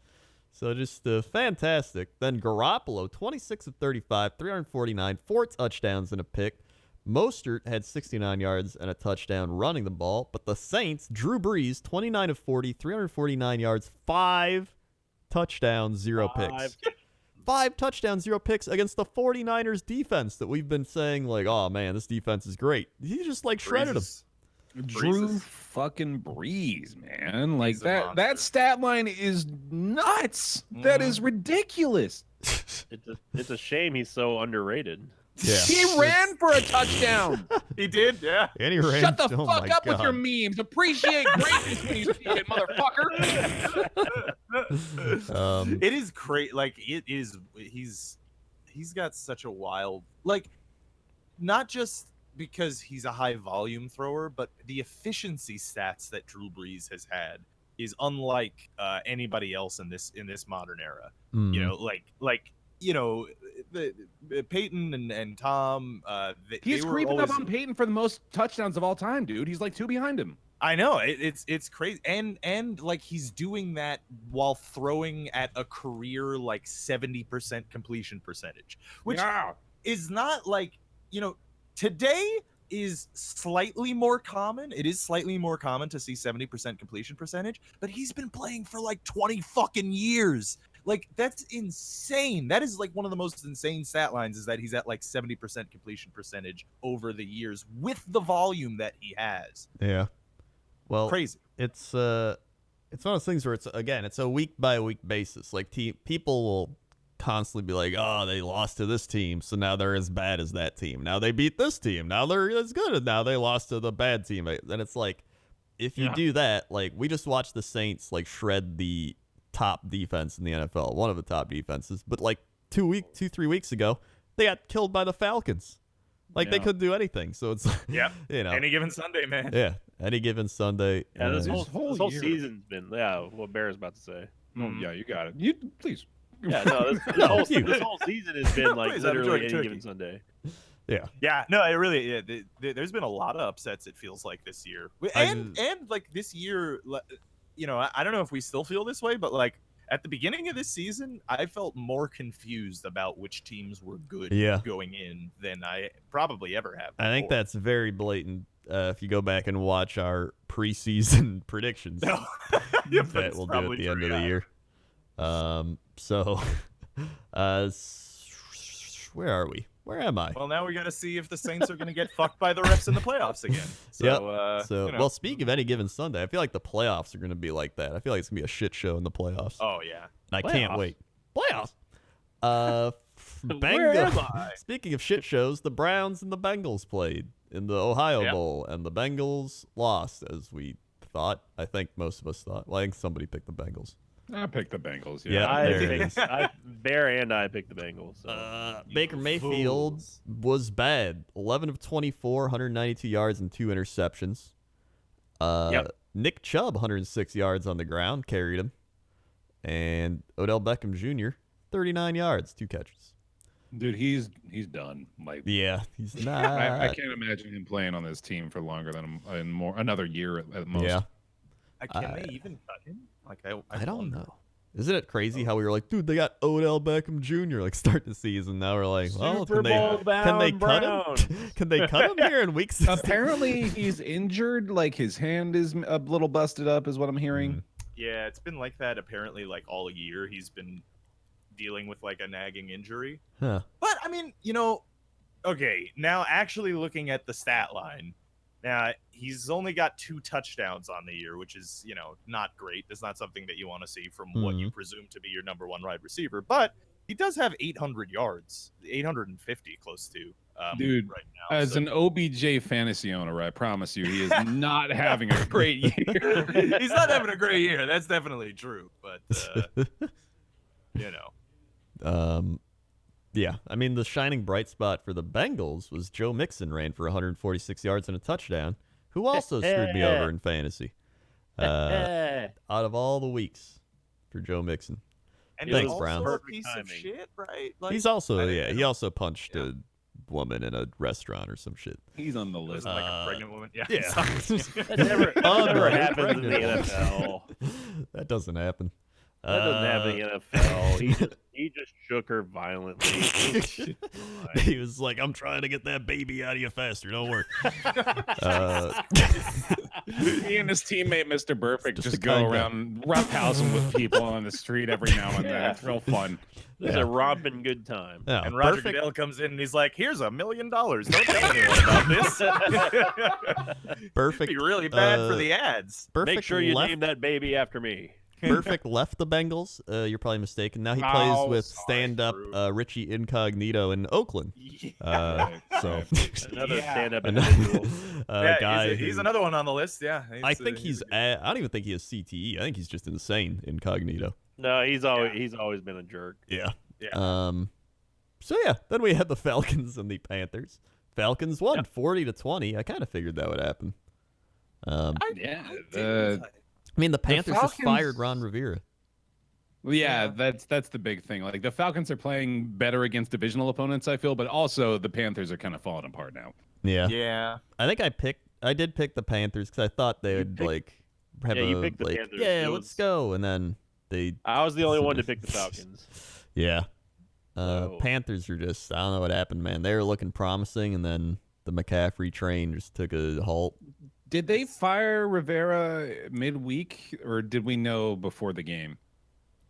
So just fantastic. Then Garoppolo, 26 of 35, 349, 4 touchdowns and a pick. Mostert had 69 yards and a touchdown running the ball. But the Saints, Drew Brees, 29 of 40, 349 yards, 5 touchdowns, 0 picks. 5 touchdowns, 0 picks against the 49ers defense that we've been saying, like, oh, man, this defense is great. He just, like, shredded him. Drew Brees is- fucking Breeze, man. Like He's a that monster. stat line is nuts. That is ridiculous. It's a shame he's so underrated. Yeah. He ran for a touchdown. He did, yeah. And he ran. Shut the oh fuck my up with your God. memes. Appreciate greatness when you see it, motherfucker. It is great. Like it is. He's got such a wild, like, not just because he's a high volume thrower, but the efficiency stats that Drew Brees has had is unlike anybody else in this modern era. Mhm. You know, like you know, the Peyton and Tom. He's they were creeping always, up on Peyton for the most touchdowns of all time, dude. He's like 2 behind him. I know it's crazy, and like he's doing that while throwing at a career like 70% completion percentage, which is not like, you know, today is slightly more common. It is slightly more common to see 70% completion percentage, but he's been playing for like 20 fucking years. Like that's insane. That is like one of the most insane stat lines, is that he's at like 70% completion percentage over the years with the volume that he has. Yeah. Well, Crazy. it's one of those things where it's a week by week basis. Like people will constantly be like, oh, they lost to this team, so now they're as bad as that team. Now they beat this team, now they're as good, and now they lost to the bad team. And it's like, if you do that, like we just watched the Saints like shred the top defense in the NFL, one of the top defenses, but like 3 weeks ago, they got killed by the Falcons. Like they Yeah. couldn't do anything. So it's Yep. you know, Any given Sunday, man. yeah, any given Sunday. Yeah, this uh, whole season's been what Bear's about to say. Oh, yeah, you got it. You please. Yeah, no, this whole season has been like Please, I'm literally enjoying any turkey. given Sunday. yeah. Yeah, no, it really. Yeah, there's been a lot of upsets. It feels like this year, and like this year, you know, I don't know if we still feel this way, but like at the beginning of this season, I felt more confused about which teams were good Yeah. going in than I probably ever have. I think before. that's very blatant. If you go back and watch our preseason predictions, No. Yeah, but that it's we'll do at probably the end true, of the yeah. year. So, where are we? Where am I? Well, now we got to see if the Saints are going to get fucked by the refs in the playoffs again. So, Yep. So, you know. well, speaking of any given Sunday, I feel like the playoffs are going to be like that. I feel like it's going to be a shit show in the playoffs. Oh yeah. And I can't Playoffs? wait. Playoffs. Where am Bengals. I? Speaking of shit shows, the Browns and the Bengals played in the Ohio Yep. Bowl, and the Bengals lost, as we thought. I think most of us thought. Well, I think somebody picked the Bengals. I picked the Bengals. Yeah. I there it picked, Bear and I picked the Bengals. So. Baker Mayfield fools. was bad. 11 of 24, 192 yards and 2 interceptions. Yep. Nick Chubb, 106 yards on the ground, carried him. And Odell Beckham Jr., 39 yards, 2 catches. Dude, he's done. Like Yeah, he's not. I can't imagine him playing on this team for longer than another year at most. Yeah, Can they even cut him? Like I don't wonder. know. Isn't it crazy how we were like, dude, they got Odell Beckham Jr. like start the season. Now we're like, well, Super Bowl can they cut bound him? Can they cut him here in week 16? Apparently, he's injured. Like his hand is a little busted up, is what I'm hearing. Yeah, it's been like that apparently like all year. He's been dealing with like a nagging injury. Huh. But I mean, you know, okay, now actually looking at the stat line, now he's only got 2 touchdowns on the year, which is, you know, not great. That's not something that you want to see from what you presume to be your number 1 wide receiver. But he does have 800 yards, 850 close to. Dude, right now. As So- an OBJ fantasy owner, I promise you, he is not having a great year. he's not having a great year. That's definitely true. But you know, Yeah, I mean, the shining bright spot for the Bengals was Joe Mixon ran for 146 yards and a touchdown, who also screwed me over in fantasy. Out of all the weeks for Joe Mixon. And Thanks, he's also Browns. a piece of Timing. shit, right? Like, He's also, I he don't- also punched a woman in a restaurant or some shit. He's on the It was list. like a pregnant woman. Yeah. Yeah. That never Unmarried happens in the pregnant NFL. That doesn't happen. That doesn't happen in the NFL. He just shook her violently. He was like, I'm trying to get that baby out of you faster. Don't worry. He and his teammate, Mr. Burfict, Just just a go kind guy. around roughhousing with people on the street every now and then. It's real fun. It's a romping good time. Yeah, And Roger perfect. Goodell comes in and he's like, "Here's $1 million. Don't tell anyone about this. Perfect. It'd be really bad for uh, the ads." Perfect Make sure you left, name that baby after me. Perfect left the Bengals. You're probably mistaken. Now he Oh, plays with sorry, stand-up Drew. Richie Incognito in Oakland. So Another Yeah. stand-up another individual. guy. He's who- another one on the list. Yeah, I think he's. I don't even think he has CTE. I think he's just insane incognito. No, he's always been a jerk. Yeah. Yeah. So yeah, then we had the Falcons and the Panthers. Falcons won 40-20. I kind of figured that would happen. Yeah. I mean, the Panthers just Falcons- fired Ron Rivera. Well, yeah, that's the big thing. Like the Falcons are playing better against divisional opponents, I feel, but also the Panthers are kind of falling apart now. Yeah. Yeah. I think I did pick the Panthers because I thought they would picked- like have Yeah, a you picked the like, Panthers. yeah, It let's was- go, and then they I was the only one to pick the Falcons. yeah. So- Panthers are just I don't know what happened, man. They were looking promising, and then the McCaffrey train just took a halt. Did they fire Rivera midweek, or did we know before the game?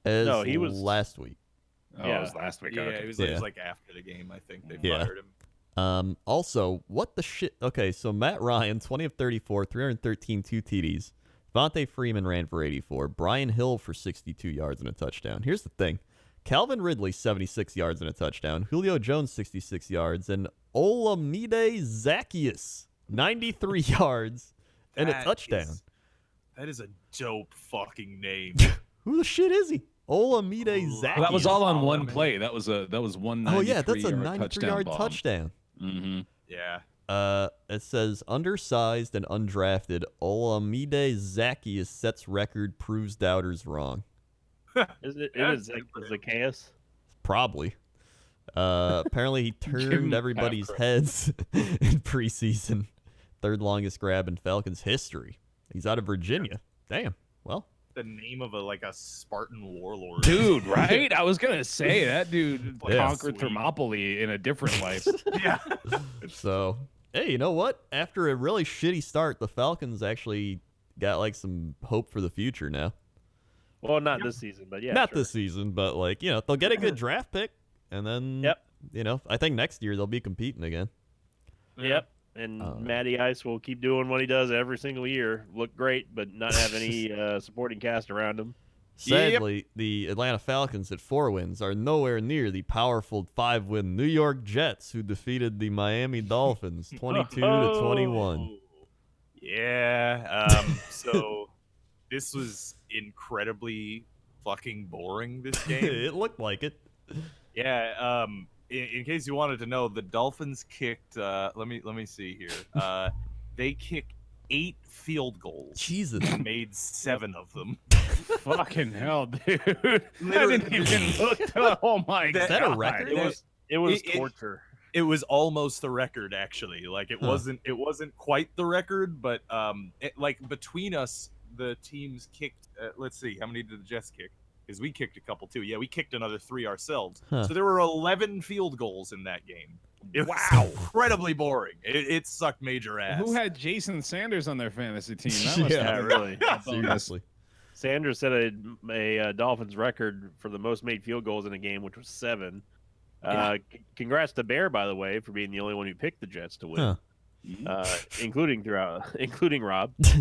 As No, he was- last week. Oh, Yeah. it was last week. Yeah, Okay. it was Yeah. like after the game. I think they Yeah. fired him. Also, what the shit? Okay, so Matt Ryan, 20 of 34, 313, 2 TDs. Devontae Freeman ran for 84. Brian Hill for 62 yards and a touchdown. Here's the thing. Calvin Ridley, 76 yards and a touchdown. Julio Jones, 66 yards. And Olamide Zaccheaus, 93 yards and a That touchdown. That is a dope fucking name. Who the shit is he? Olamide Ooh, Zaccheaus. Well, that was all on Oh, one man. play. That was one. Oh, yeah, that's a 93-yard bomb. touchdown. Mm-hmm. Yeah. It says undersized and undrafted Olamide Zaccheaus sets record, proves doubters wrong. Is it Yeah, is Zacchaeus? Probably. Apparently he Give him turned half everybody's credit. heads in preseason. Third longest grab in Falcons history. He's out of Virginia. Damn. Well, The name of a Spartan warlord. Dude, right? I was gonna say that dude Yeah. conquered Sweet. Thermopylae in a different life. Yeah. so hey, you know what? After a really shitty start, the Falcons actually got like some hope for the future now. Well, not this season, but yeah. Not sure. this season, but like, they'll get a good draft pick and then Yep. I think next year they'll be competing again. Yep. And Uh, Matty Ice will keep doing what he does every single year. Look great, but not have any supporting cast around him. Sadly, the Atlanta Falcons at 4 wins are nowhere near the powerful 5-win New York Jets, who defeated the Miami Dolphins 22-21. Yeah. So this was incredibly fucking boring, this game. It looked like it. Yeah. In case you wanted to know, the Dolphins kicked. Let me see here. They kicked 8 field goals. Jesus. and made 7 of them. Fucking hell, dude! I didn't even look. Oh my god! Is that a record? It was It- torture. It was almost the record, actually. Like it Huh. wasn't quite the record, but between us, the teams kicked. Let's see, how many did the Jets kick? Because we kicked a couple too. Yeah, we kicked another 3 ourselves. Huh. So there were 11 field goals in that game. It was Wow. incredibly boring. It sucked major ass. Who had Jason Sanders on their fantasy team? That must Yeah, have been really. a bonus. Seriously. Sanders set a Dolphins record for the most made field goals in a game, which was 7. Congrats to Bear, by the way, for being the only one who picked the Jets to win, Huh. including Rob.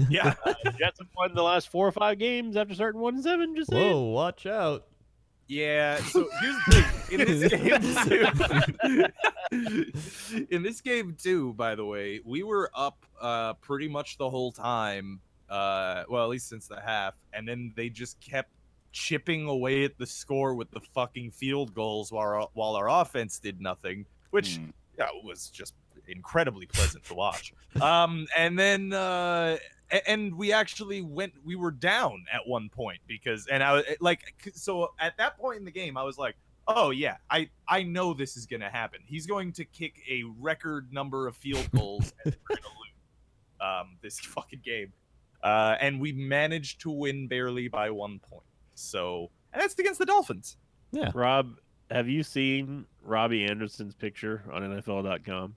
Yeah. Jets have won the last 4 or 5 games after starting 1-7. Just saying. Whoa, watch out. Yeah, so here's the thing. In this game too, by the way, we were up pretty much the whole time. Well, at least since the half, and then they just kept chipping away at the score with the fucking field goals while our offense did nothing, which was just incredibly pleasant to watch. And then and we actually we were down at one point because, and I was like, so at that point in the game, I was like, oh yeah, I know this is gonna happen. He's going to kick a record number of field goals and we're gonna lose this fucking game. And we managed to win barely by 1 point. So, and that's against the Dolphins. Yeah. Rob, have you seen Robbie Anderson's picture on NFL.com?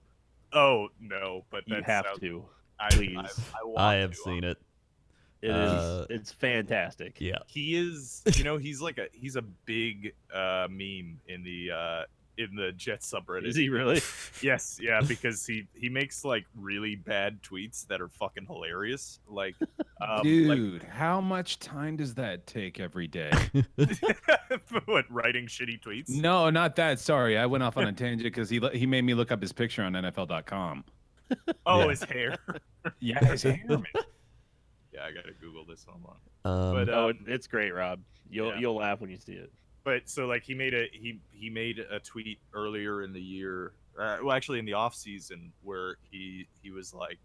Oh no, but You have to. Please. I have seen it. It is. It's fantastic. Yeah. He is, he's a big meme in the Jets subreddit. Is he really? Yes, yeah, because he makes like really bad tweets that are fucking hilarious. Like, Dude, how much time does that take every day? what, writing shitty tweets? No, not that. Sorry, I went off on a tangent because he made me look up his picture on NFL.com. Oh, Yeah. his hair. Yeah, his hair. Man. Yeah, I gotta Google this. Hold on. But It's great, Rob. You'll laugh when you see it. But so like he made a tweet earlier in the year, well actually in the off season, where he was like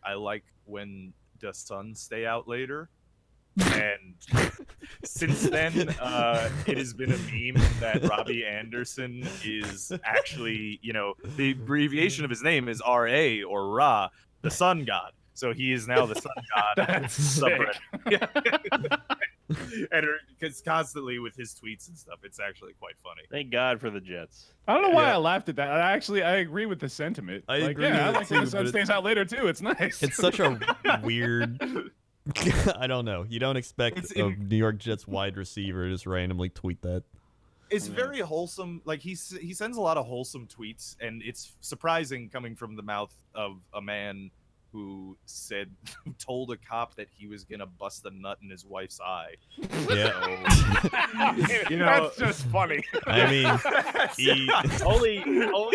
I like when the sun stay out later. And since then, it has been a meme that Robbie Anderson is actually, the abbreviation of his name is RA or Ra, the sun god. So he is now the sun god. That's sick. And because constantly with his tweets and stuff, it's actually quite funny. Thank God for the Jets. I don't know why Yeah. I laughed at that. I agree with the sentiment. I like, agree yeah, I with it like when too, the sun but stays out later too. It's nice. It's such a weird. I don't know. You don't expect a New York Jets wide receiver to just randomly tweet that. It's very wholesome. Like he sends a lot of wholesome tweets, and it's surprising coming from the mouth of a man who told a cop that he was gonna bust a nut in his wife's eye. Yeah. That's just funny. I mean, he. only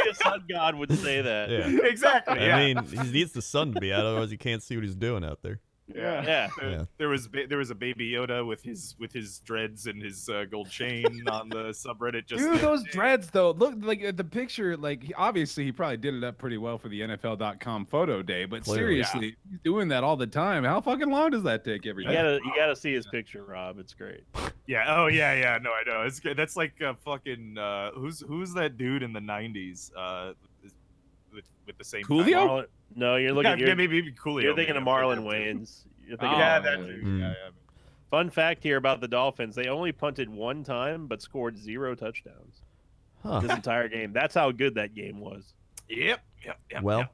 a sun god would say that. Yeah. Exactly. Yeah. I mean, he needs the sun to be out, otherwise he can't see what he's doing out there. Yeah. Yeah. There was a baby Yoda with his dreads and his gold chain on the subreddit. Just Dude, those dreads though, look like at the picture. Like obviously he probably did it up pretty well for the NFL.com photo day. But Clearly. seriously, he's doing that all the time. How fucking long does that take every You day? gotta see his picture, Rob. It's great. Yeah. Oh yeah. No, I know. It's good. That's like fucking who's that dude in the '90s? With the same Coolio? time? Marlon, no, you're looking. Yeah, maybe Coolio. You're thinking of maybe. Marlon Wayans. You're thinking Yeah, of that Marlon dude. Wayans. Mm. Yeah. Fun fact here about the Dolphins: they only punted one time, but scored 0 touchdowns Huh. this entire game. That's how good that game was. Yep. Well,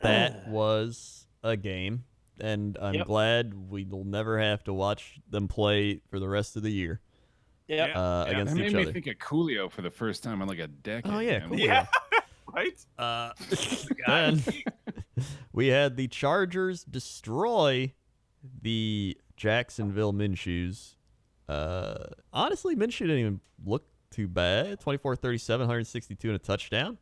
that was a game, and I'm Yep. glad we'll never have to watch them play for the rest of the year Yeah. That against made each me other. think of Coolio for the first time in like a decade. Oh yeah, man. cool. Yeah. Right. Then we had the Chargers destroy the Jacksonville Minshews. Honestly, Minshew didn't even look too bad. 24-37, 162 and a touchdown.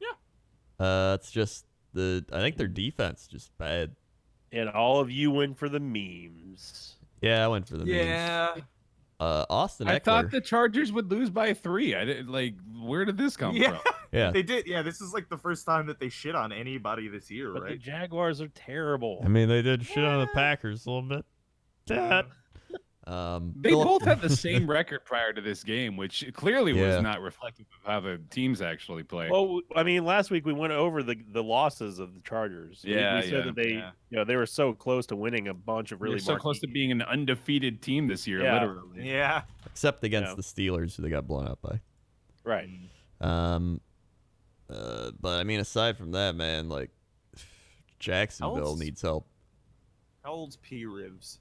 Yeah. It's just I think their defense just bad. And all of you went for the memes. Yeah, I went for the memes. Yeah. Austin Eckler. I thought the Chargers would lose by 3. I didn't like. Where did this come Yeah. from? Yeah. They did. Yeah. This is like the first time that they shit on anybody this year, But the right? Jaguars are terrible. I mean, they did shit on the Packers a little bit. They Phillip- both had the same record prior to this game, which clearly Yeah. was not reflective of how the teams actually play. Well, I mean, last week we went over the losses of the Chargers. We Yeah, said yeah, that they, yeah. they were so close to winning a bunch of Really really so close to marquee- being an undefeated team this year, Yeah. literally. Yeah. except against Yeah. the Steelers, who they got blown out by. right. But I mean, aside from that, man, like Jacksonville Else? needs help. How old's P Rivs?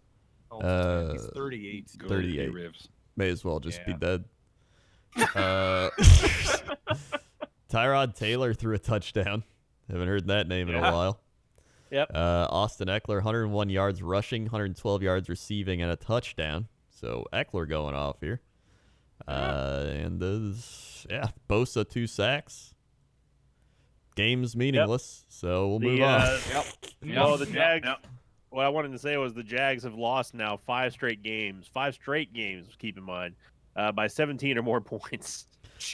Oh, he's 38. Go 38. to Rivs. May as well just be Yeah. dead. Tyrod Taylor threw a touchdown. Haven't heard that name in a Yeah. while. Yep. Austin Eckler, 101 yards rushing, 112 yards receiving, and a touchdown. So Eckler going off here. And Bosa 2 sacks. Game's meaningless, so we'll move on. No, the Jags. what I wanted to say was the Jags have lost now 5 straight games. Keep in mind, by 17 or more points.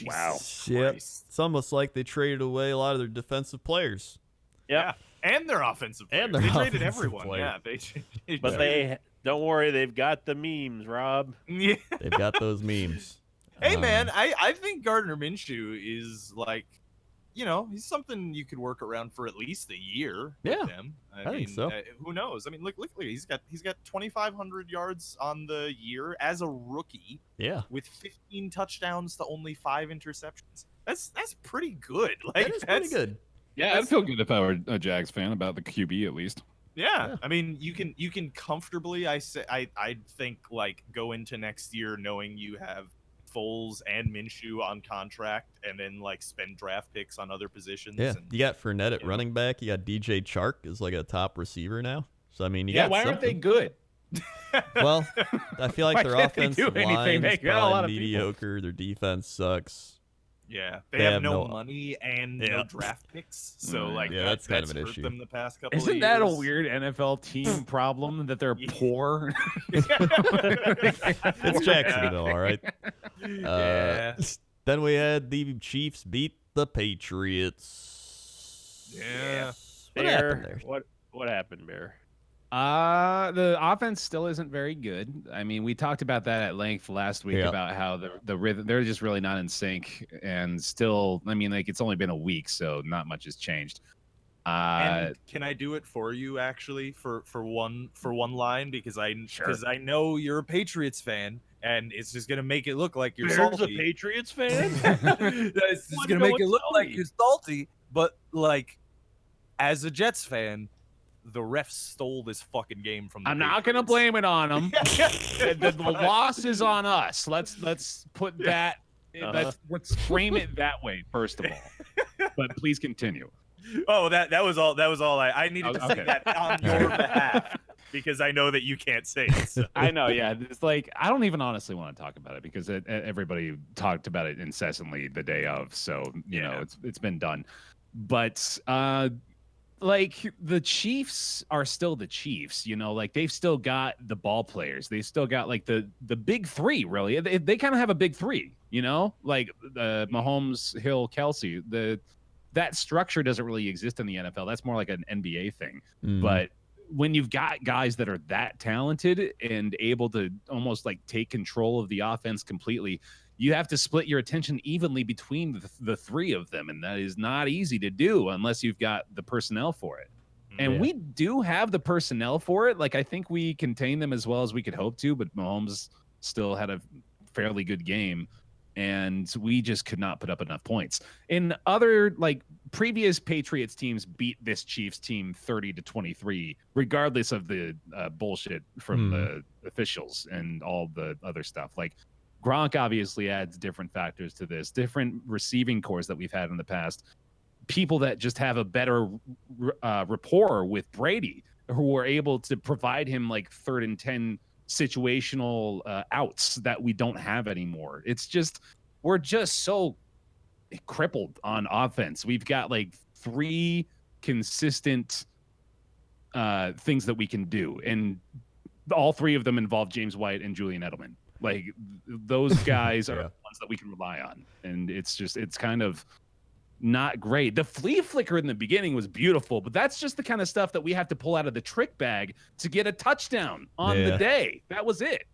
Wow. Yep. It's almost like they traded away a lot of their defensive players. Yep. And their offensive players. And their they traded offensive everyone. player. Yeah, they traded But they don't worry, they've got the memes, Rob. Yeah. They've got those memes. Hey man, I think Gardner Minshew is like, he's something you could work around for at least a year. Yeah, with him. I mean, think so. Who knows? I mean, look, he's got 2,500 yards on the year as a rookie Yeah, with 15 touchdowns to only 5 interceptions. That's pretty good. Like that is pretty good. Yeah, I'd feel good if I were a Jags fan about the QB at least. Yeah. Yeah. I mean, you can comfortably, I think, like, go into next year knowing you have Foles and Minshew on contract, and then like spend draft picks on other positions. Yeah, and, you got Fournette at you know. running back. You got DJ Chark as like a top receiver now. So I mean, you Yeah, got why aren't they something. good? Well, I feel like Why their can't they offensive do anything? line They is got a lot probably of people. mediocre. Their defense sucks. Yeah, They they have have no no- money and Yeah. no draft picks, so Mm, like yeah, that's kind of an hurt issue. them the past couple. Isn't of that a years. weird NFL team problem that they're poor? It's Jacksonville, all right. Yeah. Then we had the Chiefs beat the Patriots. Yeah. What happened there? What happened, Bear? The offense still isn't very good. I mean, we talked about that at length last week Yeah. about how the rhythm, they're just really not in sync, and still, I mean, like, it's only been a week, so not much has changed. And can I do it for you actually for one line because I know you're a Patriots fan and it's just gonna make it look like you're Bear's a salty. Patriots fan. It's just What's gonna make going it look like salty? you're salty, but like as a Jets fan, the refs stole this fucking game from the I'm not gonna Patriots. blame it on them. the loss is on us. Let's put that. Let's frame it that way first of all. But please continue. Oh, that was all. I needed to Okay. say that on your behalf because I know that you can't say it. So. I know, yeah. It's like I don't even honestly want to talk about it because everybody talked about it incessantly the day of. So you know, it's been done. But like the Chiefs are still the Chiefs. You know, like they've still got the ball players. They still got like the big three. Really, they kind of have a big three. You know, like Mahomes, Hill, Kelsey. That structure doesn't really exist in the NFL. That's more like an NBA thing. Mhm. But when you've got guys that are that talented and able to almost like take control of the offense completely, you have to split your attention evenly between the three of them. And that is not easy to do unless you've got the personnel for it. And Yeah. we do have the personnel for it. Like, I think we contain them as well as we could hope to, but Mahomes still had a fairly good game. And we just could not put up enough points. In other, like, previous Patriots teams beat this Chiefs team 30-23, regardless of the bullshit from the officials and all the other stuff. Like, Gronk obviously adds different factors to this, different receiving cores that we've had in the past, people that just have a better rapport with Brady, who are able to provide him like 3rd and 10 situational outs that we don't have anymore. It's just, we're just so crippled on offense. We've got like 3 consistent things that we can do, and all 3 of them involve James White and Julian Edelman. Like, those guys are Yeah. the ones that we can rely on, and it's kind of not great. The flea flicker in the beginning was beautiful, but that's just the kind of stuff that we have to pull out of the trick bag to get a touchdown on the Yeah. day. That was it.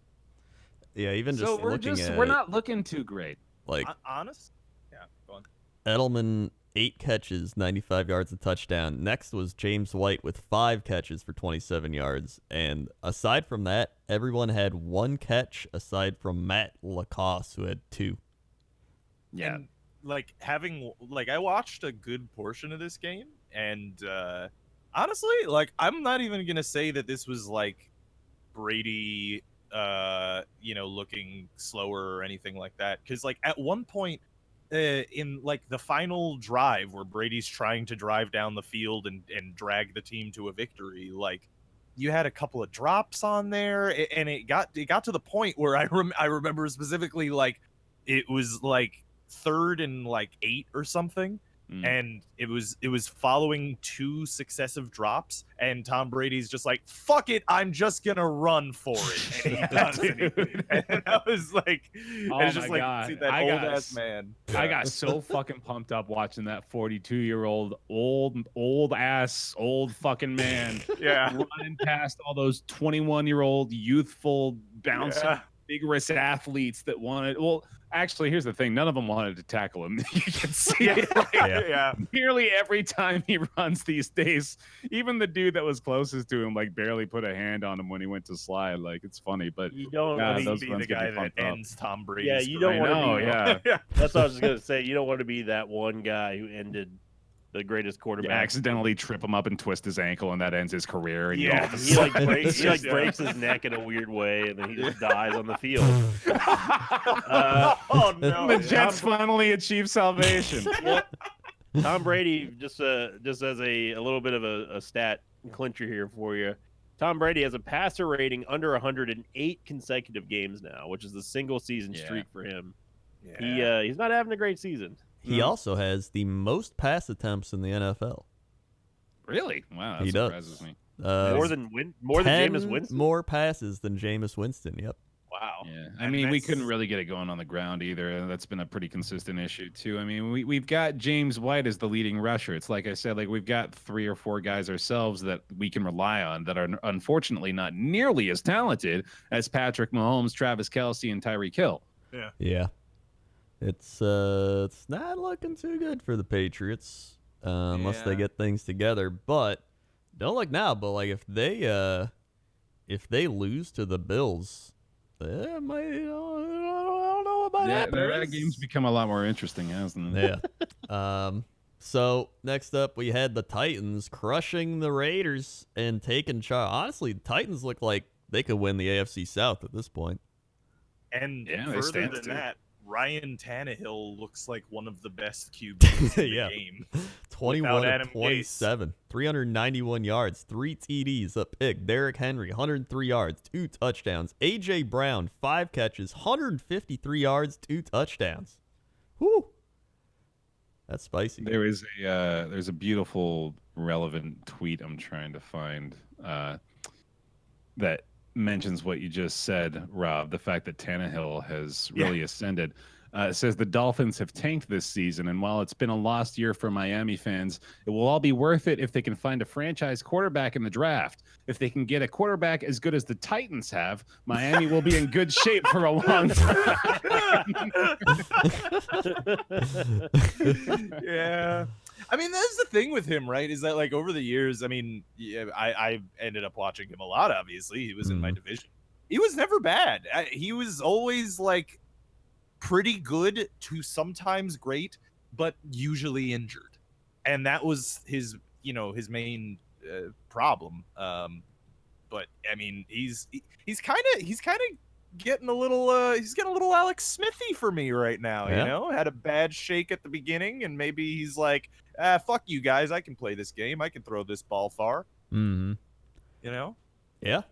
Yeah, even just So looking at we're not looking too great. like Honest? Yeah, go on. Edelman, 8 catches, 95 yards, a touchdown. Next was James White with 5 catches for 27 yards. And aside from that, everyone had 1 catch aside from Matt Lacoste, who had 2. Yeah. And, like, I watched a good portion of this game, and honestly, like, I'm not even gonna say that this was like Brady looking slower or anything like that, because like at one point in like the final drive where Brady's trying to drive down the field and drag the team to a victory, like, you had a couple of drops on there, and it got to the point where I remember specifically, like, it was like 3rd and like 8 or something, and it was following 2 successive drops, and Tom Brady's just like, fuck it, I'm just gonna run for it, and he does it. And I was like, Oh it's just my like, God. see that I old got ass man. I got so fucking pumped up watching that 42-year-old old fucking man Yeah. running past all those 21-year-old youthful bouncing Yeah. vigorous athletes that wanted. Well, actually, here's the thing: none of them wanted to tackle him. You can see it. Like, Yeah. nearly every time he runs these days, even the dude that was closest to him like barely put a hand on him when he went to slide. Like, it's funny, but You don't Yeah, want He to those be ones the get me guy that pumped up. ends Tom Brady's Yeah, you career. don't want to know, be. yeah. Yeah. That's what I was gonna say. You don't want to be that one guy who ended the greatest you quarterback. accidentally trip him up and twist his ankle, and that ends his career. And you Yeah. all of a He like sudden- breaks, he like Yeah. breaks his neck in a weird way, and then he just dies on the field. Oh no. the Jets finally achieve salvation. Tom Brady, just as a little bit of a stat clincher here for you. Tom Brady has a passer rating under 108 consecutive games now, which is the single season Yeah. streak for him. Yeah. He's not having a great season. He also has the most pass attempts in the NFL. Really? Wow, that He does. surprises me. More than 10 Jameis Winston. more passes than Jameis Winston. Yep. Wow. Yeah, I And mean, we that's- couldn't really get it going on the ground either. And that's been a pretty consistent issue too. I mean, we've got James White as the leading rusher. It's like I said, like we've got 3 or 4 guys ourselves that we can rely on that are unfortunately not nearly as talented as Patrick Mahomes, Travis Kelce, and Tyreek Hill. Yeah. It's not looking too good for the Patriots unless they Yeah. get things together. But don't look now. But like if they lose to the Bills, they might. I don't know what might happen. that game's become a lot more interesting, hasn't it? Yeah. So next up, we had the Titans crushing the Raiders and taking charge. Honestly, the Titans look like they could win the AFC South at this point. And Yeah, they further stand than to. that, Ryan Tannehill looks like one of the best QBs in Yeah. the game. 21 Without of Adam Gase. 27, 391 yards, 3 TDs, a pick. Derrick Henry, 103 yards, 2 touchdowns. A.J. Brown, 5 catches, 153 yards, 2 touchdowns. Whoo! That's spicy. There's a beautiful relevant tweet I'm trying to find that mentions what you just said, Rob. The fact that Tannehill has really ascended. It says the Dolphins have tanked this season, and while it's been a lost year for Miami fans, it will all be worth it if they can find a franchise quarterback in the draft. If they can get a quarterback as good as the Titans have, Miami will be in good shape for a long time. Yeah. I mean, that's the thing with him, right? Is that like over the years, I mean, yeah, I ended up watching him a lot, obviously. He was in my division. He was never bad. He was always like pretty good to sometimes great, but usually injured. And that was his, his main problem. But I mean, he's kind of getting a little he's getting a little Alex Smithy for me right now. Yeah. Had a bad shake at the beginning, and maybe he's like, fuck you guys, I can play this game, I can throw this ball far. Mm-hmm. Yeah.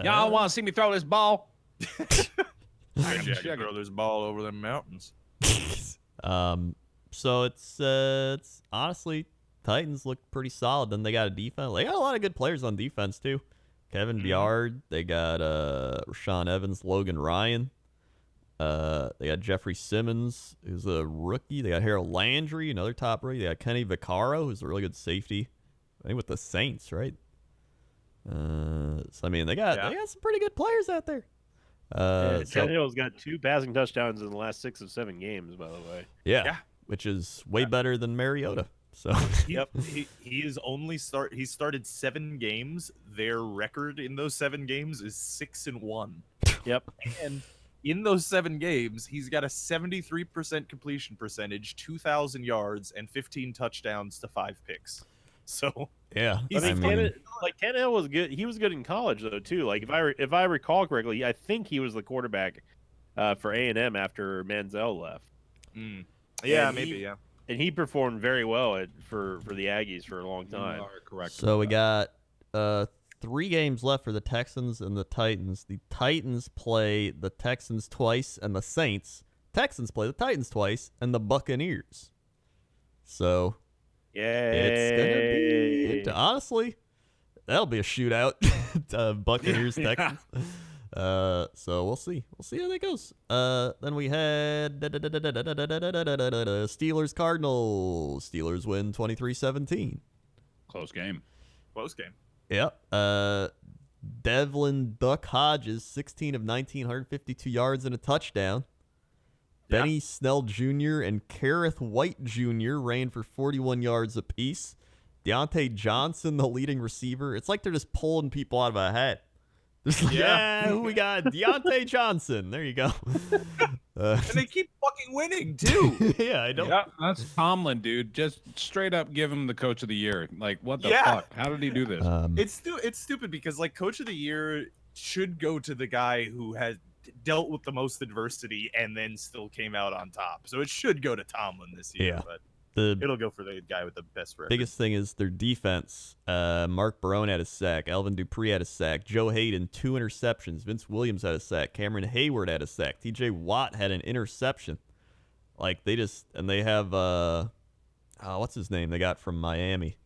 Y'all want to see me throw this ball? I can throw this ball over the mountains. So it's honestly Titans look pretty solid. Then they got a defense. They got a lot of good players on defense too. Kevin Byard. They got Rashaan Evans, Logan Ryan. They got Jeffrey Simmons, who's a rookie. They got Harold Landry, another top rookie. They got Kenny Vaccaro, who's a really good safety. I think with the Saints, right? So I mean, they got some pretty good players out there. Tannehill's got 2 passing touchdowns in the last 6 of 7 games, by the way. Yeah, which is way better than Mariota. So He started 7 games. Their record in those 7 games is 6-1. Yep. And in those 7 games, he's got a 73% completion percentage, 2,000 yards, and 15 touchdowns to 5 picks. So yeah, Tannehill was good. He was good in college though too. Like if I recall correctly, I think he was the quarterback for A&M after Manziel left. Yeah, And maybe. And he performed very well for the Aggies for a long time. You are correct. So we got 3 games left for the Texans and the Titans. The Titans play the Texans twice and the Saints. Texans play the Titans twice and the Buccaneers. So Yay. Honestly, that'll be a shootout. Buccaneers, Yeah. Texans. So we'll see. We'll see how that goes. Then we had Steelers Cardinals. Steelers win 23-17. Close game. Close game. Yep. Devlin Duck Hodges, 16 of 19, 152 yards and a touchdown. Yeah. Benny Snell Jr. and Kareth White Jr. ran for 41 yards apiece. Deontay Johnson, the leading receiver. It's like they're just pulling people out of a hat. Just like, Yeah. who we got? Deontay Johnson. There you go. And they keep fucking winning too. Yeah, I don't. Yeah, that's Tomlin, dude. Just straight up give him the coach of the year. Like, what the Yeah. fuck? How did he do this? It's stupid because like coach of the year should go to the guy who has dealt with the most adversity and then still came out on top. So it should go to Tomlin this year, Yeah. but The it'll go for the guy with the best record. biggest thing is their defense. Mark Barone had a sack. Alvin Dupree had a sack. Joe Hayden, 2 interceptions. Vince Williams had a sack. Cameron Hayward had a sack. TJ Watt had an interception. Like, they just, and they have, what's his name they got from Miami?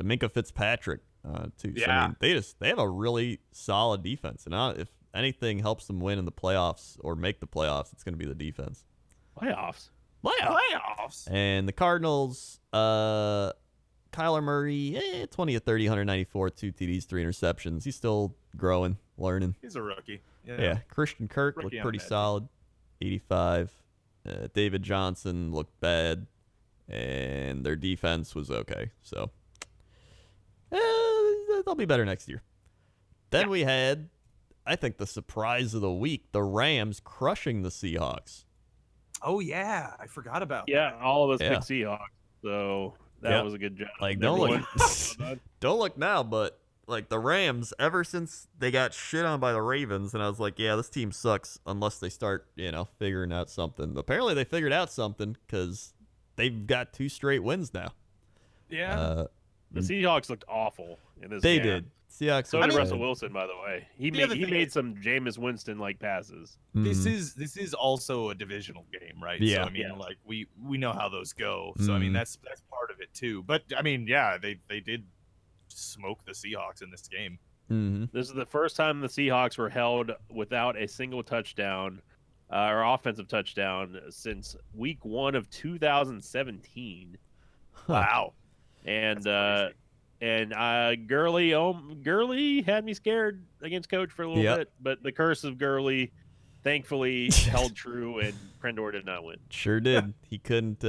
Minka Fitzpatrick, too. So, I Yeah. mean, they have a really solid defense. And if anything helps them win in the playoffs or make the playoffs, it's going to be the defense. Playoffs. Playoffs. And the Cardinals, Kyler Murray, 20 of 30, 194, 2 TDs, 3 interceptions. He's still growing, learning. He's a rookie. Yeah. Christian Kirk Rookie looked on a pretty bad team. solid, 85. David Johnson looked bad, and their defense was okay. So they'll be better next year. Then we had, I think, the surprise of the week, the Rams crushing the Seahawks. Oh yeah, I forgot about Yeah, all of us Yeah. picked Seahawks, so that Yeah. was a good job. Like, don't look, Everyone. don't look now, but like the Rams, ever since they got shit on by the Ravens, and I was like, yeah, this team sucks unless they start, figuring out something. Apparently, they figured out something because they've got 2 straight wins now. Yeah. The Seahawks looked awful in this They game. did. Seahawks. So looked did bad. Russell Wilson, by the way. He The other made thing is- some Jameis Winston like passes. this Mhm. is also a divisional game, right? Yeah. So I mean, Yeah. like we know how those go. So I mean, Mhm. that's part of it too. But I mean, yeah, they did smoke the Seahawks in this game. Mhm. This is the first time the Seahawks were held without a single touchdown or offensive touchdown since week 1 of 2017. Wow. And That's Gurley had me scared against Coach for a little Yep. bit, but the curse of Gurley thankfully held true, and Prendor did not win. Sure did. He couldn't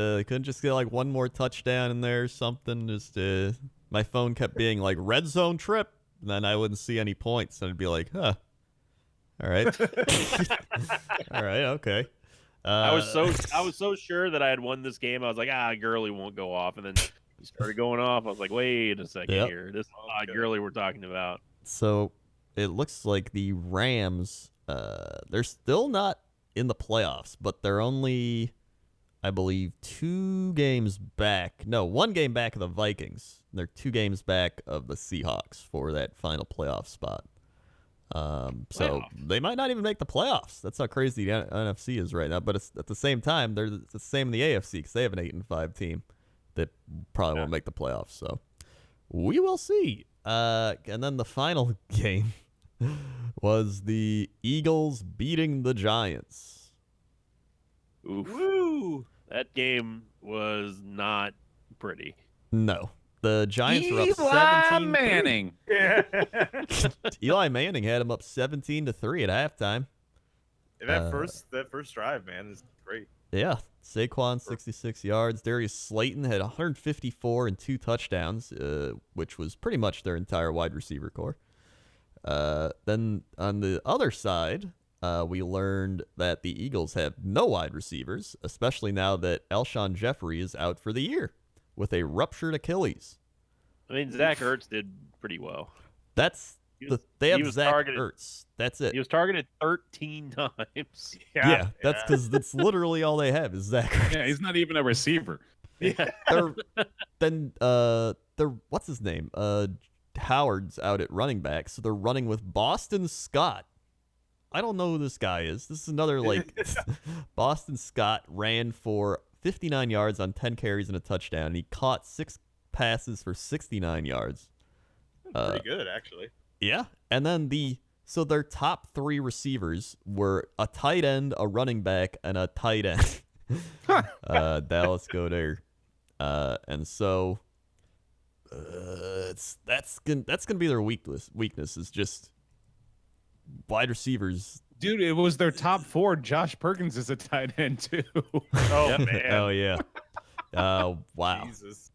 just get like one more touchdown in there or something. Just my phone kept being like red zone trip, and then I wouldn't see any points, and I'd be like, huh. All right. All right. Okay. I was so sure that I had won this game. I was like, Gurley won't go off, and then he started going off. I was like, wait a second Yep. here. This is Okay. Gurley we're talking about. So it looks like the Rams, they're still not in the playoffs, but they're only, I believe, 2 games back. No, 1 game back of the Vikings. They're 2 games back of the Seahawks for that final playoff spot. So Playoff. they might not even make the playoffs. That's how crazy the NFC is right now. But it's at the same time, they're the same in the AFC because they have an 8-5 team that probably won't make the playoffs. So we will see. And then the final game was the Eagles beating the Giants. Oof. Woo! That game was not pretty. No. The Giants were up Eli 17. Manning. Eli Manning had him up 17-3 at halftime. that first drive, man, is great. Yeah. Saquon, 66 yards. Darius Slayton had 154 and 2 touchdowns, which was pretty much their entire wide receiver core. Then on the other side, we learned that the Eagles have no wide receivers, especially now that Alshon Jeffrey is out for the year with a ruptured Achilles. I mean, Zach Ertz did pretty well. That's He was- they he have was Zach targeted- Ertz. That's it. He was targeted 13 times. Yeah, that's because that's literally all they have is Zach Ertz. Yeah, he's not even a receiver. They're, then they're what's his name? Howard's out at running back, so they're running with Boston Scott. I don't know who this guy is. This is another like Boston Scott ran for 59 yards on 10 carries and a touchdown. And he caught 6 passes for 69 yards. Pretty good, actually. Yeah. And then their top 3 receivers were a tight end, a running back, and a tight end. Dallas Goedert. And so that's gonna be their weakness. Weakness is just wide receivers. Dude, it was their top 4. Josh Perkins is a tight end too. Oh man. Oh yeah. Wow. Jesus.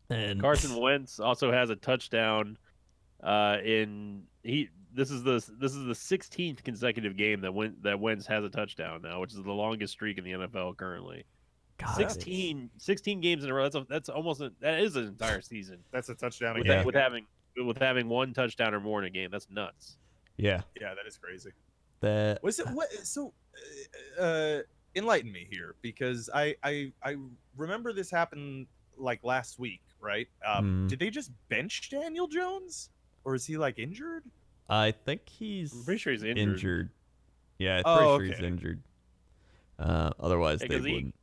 And Carson Wentz also has a touchdown. This is the 16th consecutive game that Wentz has a touchdown now, which is the longest streak in the NFL currently. God, 16 games in a row. That is an entire season That's a touchdown with, again. with having one touchdown or more in a game. That's nuts. Yeah. Yeah, that is crazy. That Was it what? So, enlighten me here because I remember this happened like last week, right? Mhm. Did they just bench Daniel Jones, or is he like injured? I think he's I'm pretty sure he's injured. injured. Yeah, I'm Oh, pretty sure he's okay. injured. Otherwise Yeah, they 'cause he- wouldn't.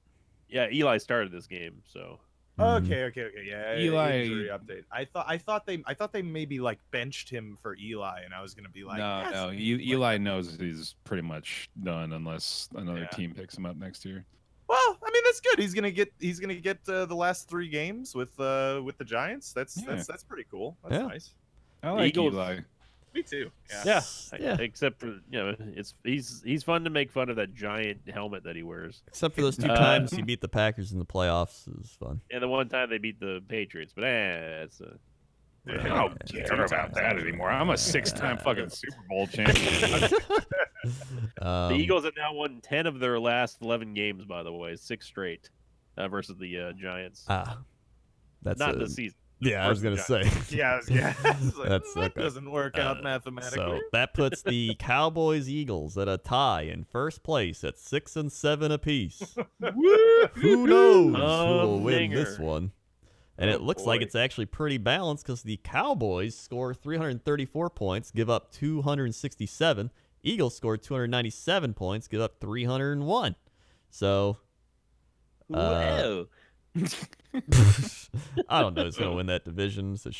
Yeah, Eli started this game, so Mhm. Okay. Yeah. Eli- Injury update. I thought they maybe like benched him for Eli, and I was gonna be like, no, "That's- Eli knows he's pretty much done unless another Yeah. team picks him up next year. Well, I mean that's good. He's gonna get the last 3 games with the Giants. That's pretty cool. That's Yeah. nice. I like Eagles- Eli. Me too. Yeah. yeah. Yeah. Except for he's fun to make fun of that giant helmet that he wears, Except for those 2 times he beat the Packers in the playoffs, it was fun. and the one time they beat the Patriots. But it's I don't care about that anymore. I'm a 6-time fucking Super Bowl champion. the Eagles have now won 10 of their last 11 games. By the way, 6 straight versus the Giants. That's Not a- this season. Yeah, I was gonna versus say. Yeah. It's like, That's that okay. doesn't work out mathematically. So that puts the Cowboys Eagles at a tie in first place at 6 and 7 apiece. Who knows who will win this Humdinger. one? And it Oh, looks like boy. it's actually pretty balanced because the Cowboys score 334 points, give up 267. Eagles score 297 points, give up 301. So Whoa. I don't know who's gonna win that division. It's a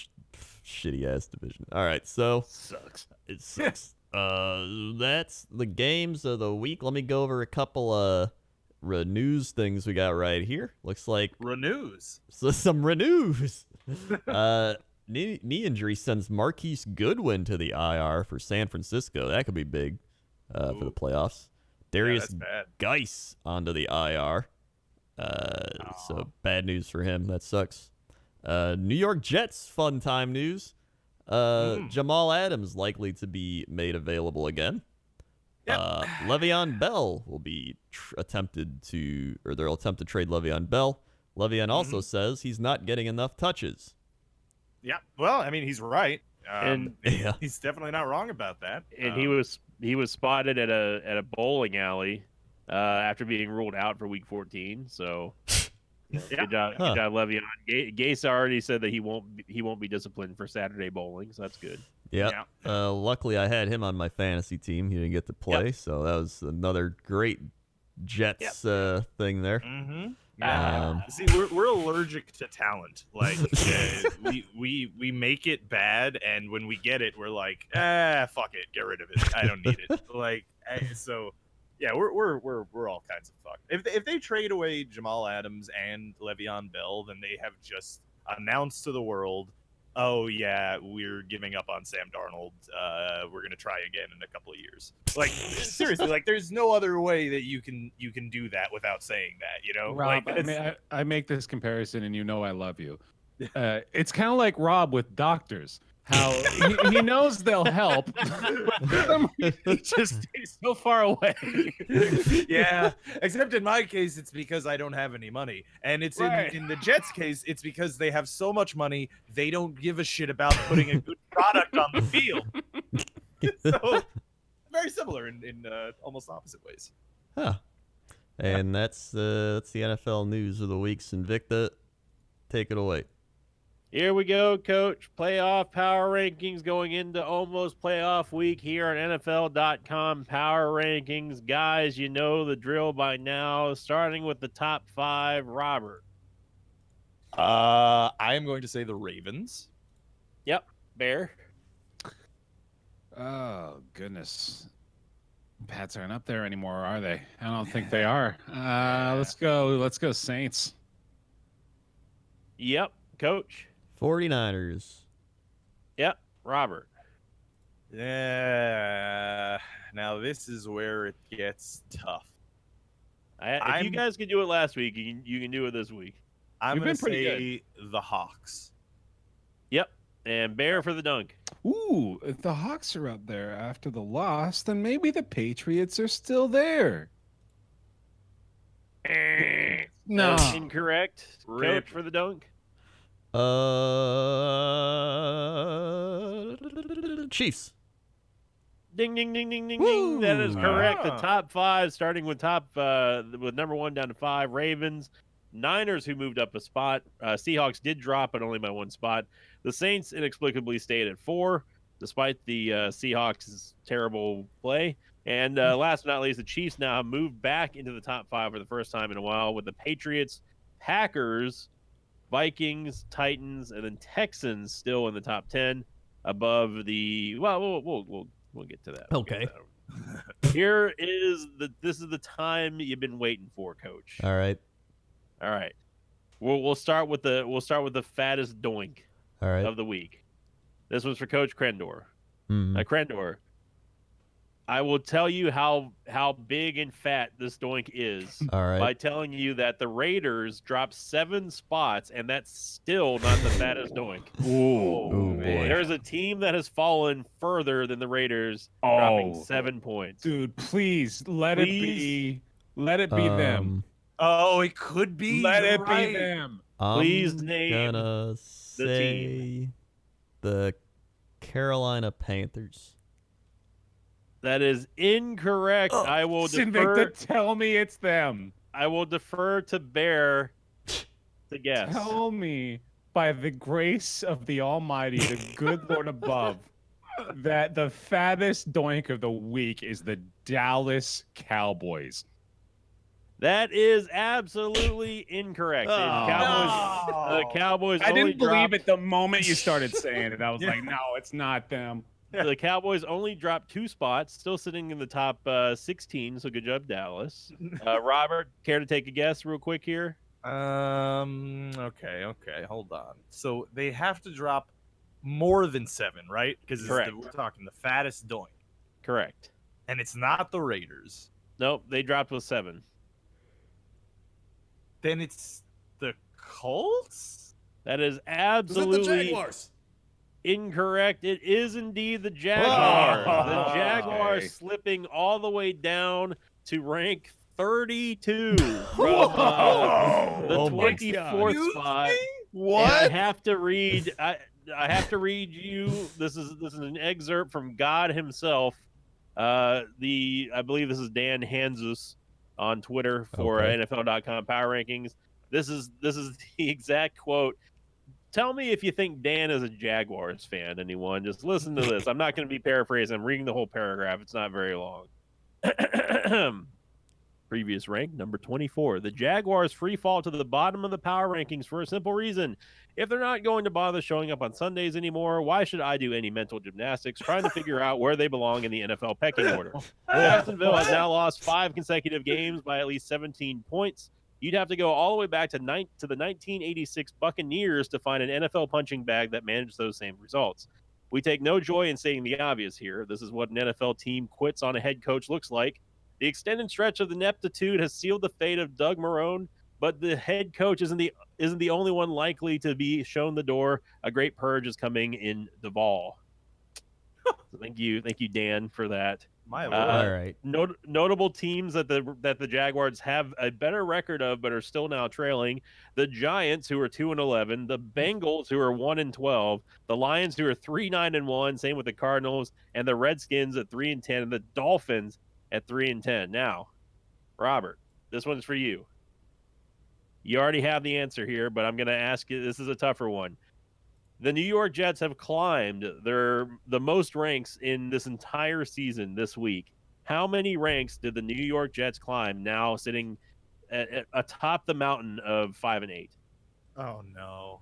shitty ass division. All right, so Sucks. it sucks. That's the games of the week. Let me go over a couple news things we got right here. Looks like Renews. some renews. Knee injury sends Marquise Goodwin to the IR for San Francisco. That could be big for the Ooh. playoffs. Yeah, Darius that's bad. Geis onto the IR. So bad news for him. That sucks. New York Jets fun time news. Jamal Adams likely to be made available again. Yep. Le'Veon Bell will be they'll attempt to trade Le'Veon Bell. Le'Veon also says he's not getting enough touches. Yeah. Well, I mean, he's right. And- Yeah. He's definitely not wrong about that. And he was spotted at a bowling alley after being ruled out for Week 14. So good job, Le'Veon. Gase already said that he won't be disciplined for Saturday bowling, so that's good. Yeah. Luckily, I had him on my fantasy team. He didn't get to play, so that was another great Jets thing there. Mm-hmm. See, we're allergic to talent. Like we make it bad, and when we get it, we're like, fuck it, get rid of it. I don't need it. Like, so yeah, we're all kinds of fucked. If they trade away Jamal Adams and Le'Veon Bell, then they have just announced to the world, oh yeah, we're giving up on Sam Darnold. We're gonna try again in a couple of years. Like seriously, like there's no other way that you can do that without saying that. You know, Rob, like I make this comparison, and you know I love you. It's kind of like Rob with doctors. How he knows they'll help, but for some reason he just stays so far away. yeah, except in my case, it's because I don't have any money, and it's in the Jets' case, it's because they have so much money they don't give a shit about putting a good product on the field. So very similar in almost opposite ways. Huh. And that's the NFL news of the week. Invicta, take it away. Here we go, Coach. Playoff power rankings going into almost playoff week here on NFL.com Power Rankings. Guys, you know the drill by now. Starting with the top 5, Robert. I am going to say the Ravens. Yep. Bear. Oh goodness, Pats aren't up there anymore, are they? I don't think they are. Let's go Saints. Yep. Coach. 49ers. Yep. Robert. Yeah. Now this is where it gets tough. If you guys could do it last week, you can do it this week. I'm You've going been to pretty say the Hawks. Yep. And Bear for the dunk. Ooh, if the Hawks are up there after the loss, then maybe the Patriots are still there. No. That's incorrect. Rip. Coach for the dunk. Chiefs. Ding ding ding ding ding Woo! ding. That is correct. The Ah. top 5, starting with with number 1 down to 5, Ravens. Niners, who moved up a spot. Seahawks did drop, but only by 1 spot. The Saints inexplicably stayed at 4, despite the Seahawks' terrible play. And last but not least, the Chiefs now have moved back into the top 5 for the first time in a while, with the Patriots, Packers, Vikings, Titans, and then Texans still in the top 10 above the. Well, we'll get to that. Okay. Here is this is the time you've been waiting for, Coach. All right. All right. We'll start with the fattest doink All right. of the week. This was for Coach Crendor. Mhm. Crendor, I will tell you how big and fat this doink is All right. by telling you that the Raiders dropped 7 spots, and that's still not the fattest doink. Ooh, boy. There's a team that has fallen further than the Raiders, Oh. dropping 7 points. Dude, please let it be them. Oh, it could be. Let You're it right. be them. Please I'm name gonna say the Carolina Panthers. That is incorrect. I will defer. Sinvicta, tell me it's them. I will defer to Bear to guess. Tell me, by the grace of the Almighty, the good Lord above, that the fattest doink of the week is the Dallas Cowboys. That is absolutely incorrect. The Cowboys. I didn't believe dropped, it the moment you started saying it. I was like, no, it's not them. The Cowboys only dropped 2 spots, still sitting in the top 16. So good job, Dallas. Robert, care to take a guess real quick here? Okay. Hold on. So they have to drop more than 7, right? Because Correct. we're talking the fattest doink, Correct. and it's not the Raiders. Nope, they dropped with 7. Then it's the Colts. That is absolutely incorrect. It is indeed the Jaguars. Oh, the Jaguars okay. slipping all the way down to rank 32 from the Oh my 24th spot. What? And I have to read. I have to read you. This is an excerpt from God himself. I believe this is Dan Hanzus on Twitter for Okay. NFL.com Power Rankings. This is the exact quote. Tell me if you think Dan is a Jaguars fan, anyone. Just listen to this. I'm not going to be paraphrasing. I'm reading the whole paragraph. It's not very long. Previous rank, number 24. The Jaguars free fall to the bottom of the power rankings for a simple reason. If they're not going to bother showing up on Sundays anymore, why should I do any mental gymnastics trying to figure out where they belong in the NFL pecking order? Jacksonville has now lost 5 consecutive games by at least 17 points. You'd have to go all the way back to the 1986 Buccaneers to find an NFL punching bag that managed those same results. We take no joy in stating the obvious here. This is what an NFL team quits on a head coach looks like. The extended stretch of ineptitude has sealed the fate of Doug Marrone, but the head coach isn't the only one likely to be shown the door. A great purge is coming in the fall. So thank you, Dan, for that. My lord. All right. Notable teams that the Jaguars have a better record of, but are still now trailing: the Giants, who are 2-11, the Bengals, who are 1-12, the Lions, who are 3-9-1. Same with the Cardinals, and the Redskins at 3-10, and the Dolphins at 3-10. Now, Robert, this one's for you. You already have the answer here, but I'm going to ask you. This is a tougher one. The New York Jets have climbed the most ranks in this entire season this week. How many ranks did the New York Jets climb, now sitting atop the mountain of 5-8? Oh no.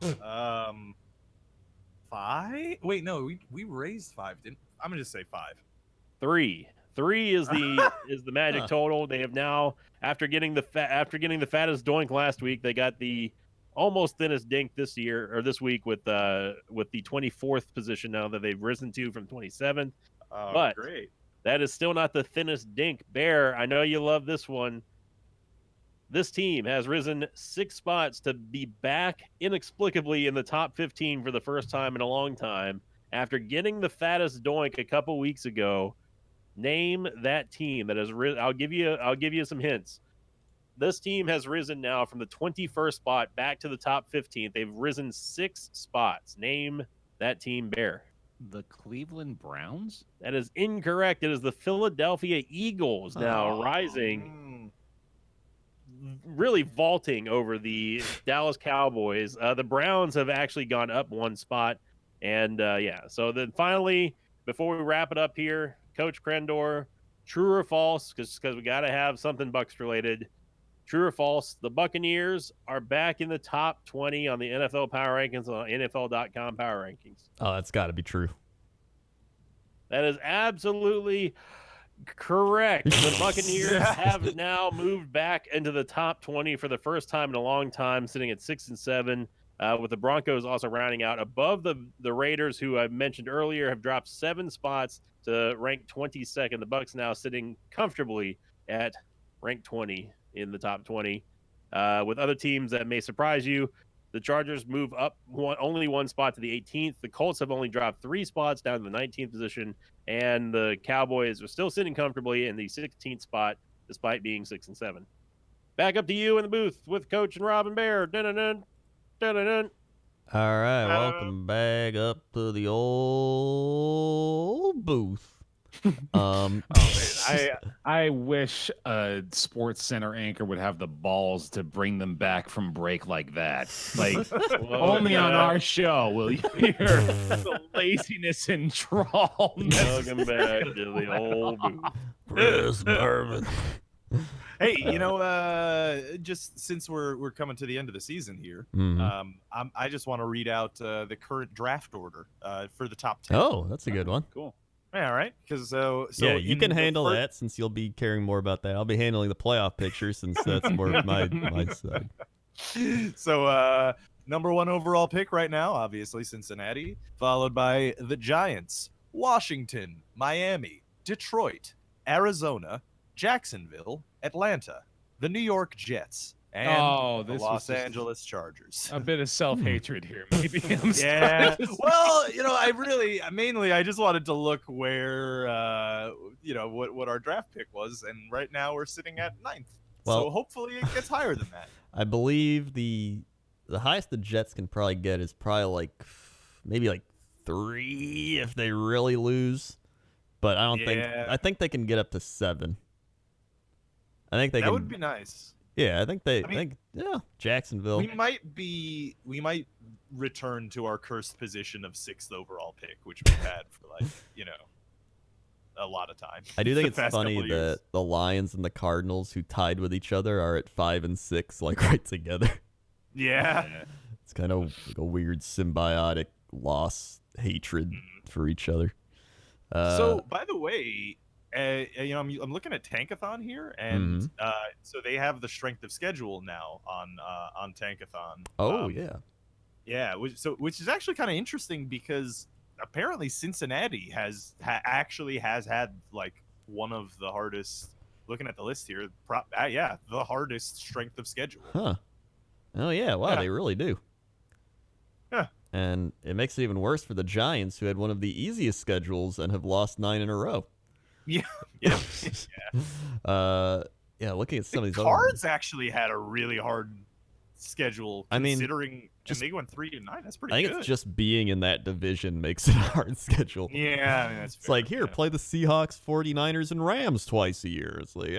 5? Wait, no, we raised 5, didn't? I'm gonna just say 5. 3. 3 is the magic Huh. total. They have now, after getting the fattest doink last week, they got the almost thinnest dink this week with the 24th position now that they've risen to from 27th. Oh, But- great. That is still not the thinnest dink. Bear, I know you love this one. This team has risen 6 spots to be back inexplicably in the top 15 for the first time in a long time. After getting the fattest doink a couple weeks ago, name that team that has risen. I'll give you some hints. This team has risen now from the 21st spot back to the top 15. They've risen 6 spots. Name that team, Bear. The Cleveland Browns? That is incorrect. It is the Philadelphia Eagles now Oh. rising, really vaulting over the Dallas Cowboys. The Browns have actually gone up 1 spot. And so then finally, before we wrap it up here, Coach Krendor, true or false, because we got to have something Bucs related. True or false, the Buccaneers are back in the top 20 on the NFL Power Rankings on NFL.com Power Rankings. Oh, that's got to be true. That is absolutely correct. The Buccaneers have now moved back into the top 20 for the first time in a long time, sitting at 6-7, with the Broncos also rounding out above the Raiders, who I mentioned earlier have dropped 7 spots to rank 22nd. The Bucs now sitting comfortably at rank 20 in the top 20. With other teams that may surprise you, the Chargers move up only 1 spot to the 18th. The Colts have only dropped 3 spots down to the 19th position, and the Cowboys are still sitting comfortably in the 16th spot despite being 6-7. Back up to you in the booth with Coach and Rob and Bear. Dun-dun-dun, dun-dun-dun. All right, welcome back up to the old booth. I wish a Sports Center anchor would have the balls to bring them back from break like that. Like, only on our show will you hear the laziness and trawlness. Welcome back to the old booth. Chris Bourbon. Hey, just since we're coming to the end of the season here, Mhm. I just want to read out the current draft order for the top 10. Oh, that's a good one. Cool. Yeah, all right. Because so Yeah, you in can the handle fir- that since you'll be caring more about that. I'll be handling the playoff picture since that's more of my side. So number 1 overall pick right now, obviously Cincinnati, followed by the Giants, Washington, Miami, Detroit, Arizona, Jacksonville, Atlanta, the New York Jets, and the this Los was just Angeles Chargers. a bit of self-hatred here. Maybe I'm Yeah. surprised. Well, I just wanted to look where, what our draft pick was, and right now we're sitting at 9th. Well- So hopefully it gets higher than that. I believe the highest the Jets can probably get is probably maybe 3 if they really lose. But I don't Yeah. I think they can get up to 7. I think they That can. would be nice. Yeah, I think they. I mean- Jacksonville. We might return to our cursed position of 6th overall pick, which we've had for a lot of time. I do think the it's past funny couple of years. that the Lions and the Cardinals, who tied with each other, are at 5 and 6, right together. Yeah. It's kind of like a weird symbiotic loss hatred for each other. So, by the way, I'm looking at Tankathon here, and so they have the strength of schedule now on Tankathon. oh yeah, Yeah, which is actually kind of interesting because apparently Cincinnati actually has had one of the hardest. Looking at the list here, the hardest strength of schedule. huh? Oh yeah, wow, Yeah. they really do. Yeah. And it makes it even worse for the Giants, who had one of the easiest schedules and have lost 9 in a row. Yeah. Yeah, looking at some The of these other Cards actually had a really hard schedule. I mean, considering just- and they went 3-9. That's pretty I think good. it's just being in that division makes it a hard schedule. Yeah, I mean, that's It's fair, like, here, yeah. play the Seahawks, 49ers, and Rams twice a year. It's like,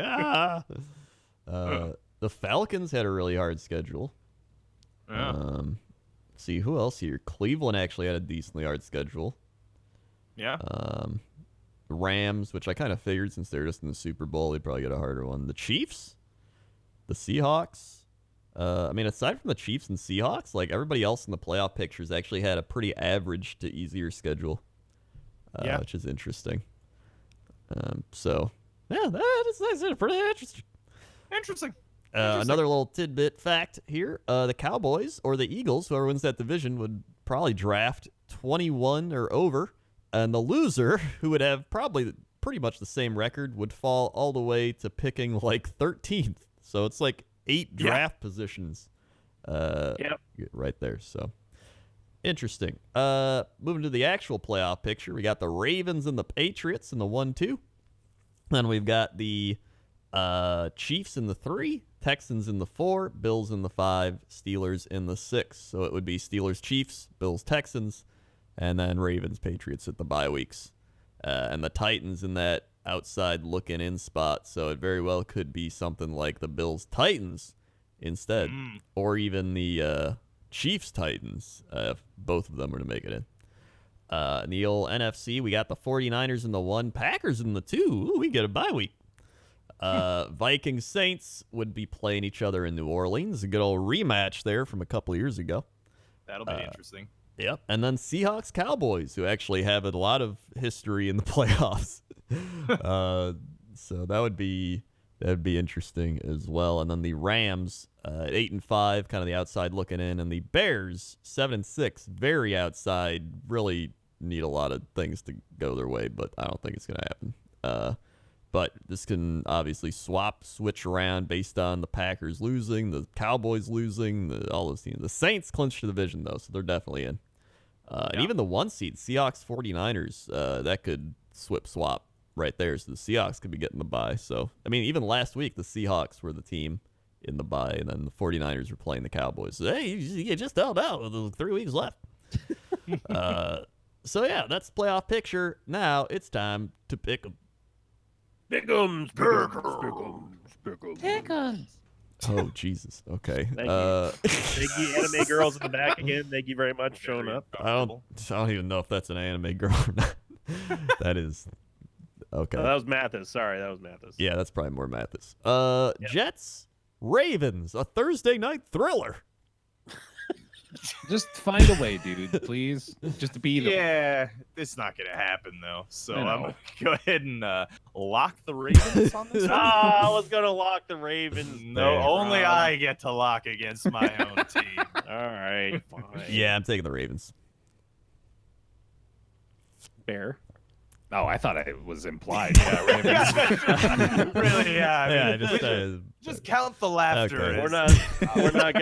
the Falcons had a really hard schedule. Yeah. let's see who else here. Cleveland actually had a decently hard schedule. Yeah. The Rams, which I kind of figured since they're just in the Super Bowl, they'd probably get a harder one. The Chiefs, the Seahawks. I mean, aside from the Chiefs and Seahawks, like everybody else in the playoff pictures actually had a pretty average to easier schedule, Yeah. which is interesting. So, yeah, that's pretty interesting. Interesting. Another little tidbit fact here: the Cowboys or the Eagles, whoever wins that division, would probably draft 21 or over, and the loser, who would have probably pretty much the same record, would fall all the way to picking like 13th. So it's like 8 draft positions. Right there. So interesting. Moving to the actual playoff picture, we got the Ravens and the Patriots in the 1-2. Then we've got the Chiefs in the 3, Texans in the 4, Bills in the 5, Steelers in the 6. So it would be Steelers, Chiefs, Bills, Texans, and then Ravens, Patriots at the bye weeks. And the Titans in that outside looking in spot. So it very well could be something like the Bills, Titans instead, or even the Chiefs, Titans, if both of them were to make it in. In the old NFC, we got the 49ers in the 1, Packers in the 2. Ooh, we get a bye week. Vikings, Saints would be playing each other in New Orleans. A good old rematch there from a couple of years ago. That'll be interesting. Yep. And then Seahawks, Cowboys, who actually have a lot of history in the playoffs. So that'd be interesting as well. And then the Rams, 8-5, kind of the outside looking in, and the Bears, 7-6, very outside. Really need a lot of things to go their way, but I don't think it's gonna happen. But this can obviously switch around based on the Packers losing, the Cowboys losing, all those teams. The Saints clinched the division, though, so they're definitely in. And even the 1 seed, Seahawks, 49ers, that could swap right there. So the Seahawks could be getting the bye. So, I mean, even last week, the Seahawks were the team in the bye, and then the 49ers were playing the Cowboys. So, hey, you just held out with 3 weeks left. So, yeah, that's the playoff picture. Now it's time to pick 'em. Pick'ems. Oh, Jesus. Okay. Thank you. Thank you, anime girls in the back again. Thank you very much for showing up. I don't even know if that's an anime girl or not. That is okay. Oh, that was Mathis. Sorry, that was Mathis. Yeah, that's probably more Mathis. Jets, Ravens, a Thursday night thriller. Just find a way, dude, please. Just to be the Yeah, it's not gonna happen though. So I I'm know. gonna go ahead and lock the Ravens on this one. I was gonna lock the Ravens. No, there, only Rob. I get to lock against my own team. All right, fine. Yeah, I'm taking the Ravens. Bear. Oh, I thought it was implied. Yeah, Ravens. Really? Yeah. I mean, Just count the laughter. Okay. as- We're not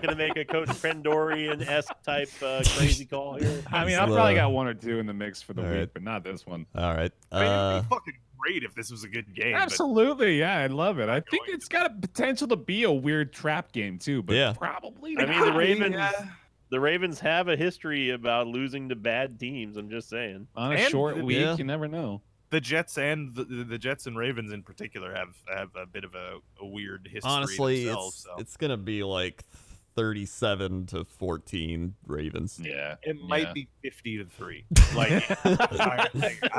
gonna make a Coach Pendorian-esque type crazy call here. I mean, I've probably got 1 or 2 in the mix for the All week, right. but not this one. All right. I mean, it'd be fucking great if this was a good game. Absolutely, yeah, I love it. I think going it's got a potential to be a weird trap game too, but Yeah. probably. I not. mean, the But Ravens. yeah. The Ravens have a history about losing to bad teams. I'm just saying. on a and short the- week, yeah. you never know. The Jets and the Jets and Ravens in particular have a bit of a weird history Honestly, themselves. it's gonna be like 37-14 Ravens. Yeah, It yeah. might be 50-3. Like,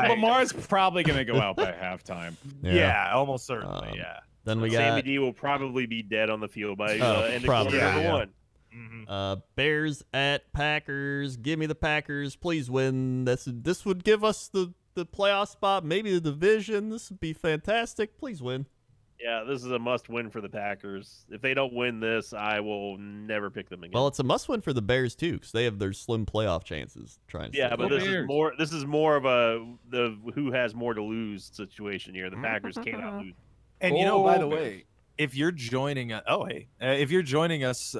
Lamar's probably gonna go out by halftime. yeah, almost certainly. Um, Yeah. Then we Sammy got D will probably be dead on the field by Oh, end of probably, quarter number yeah. 1. Mhm. Bears at Packers. Give me the Packers. Please win. This would give us the playoff spot, maybe the division. This would be fantastic. Please win. Yeah, this is a must-win for the Packers. If they don't win this, I will never pick them again. Well, it's a must-win for the Bears too, because they have their slim playoff chances. Trying to yeah, stay but close. this is more of the who has more to lose situation here. The Packers cannot lose. And you know, by the Oh, way, if you're joining if you're joining us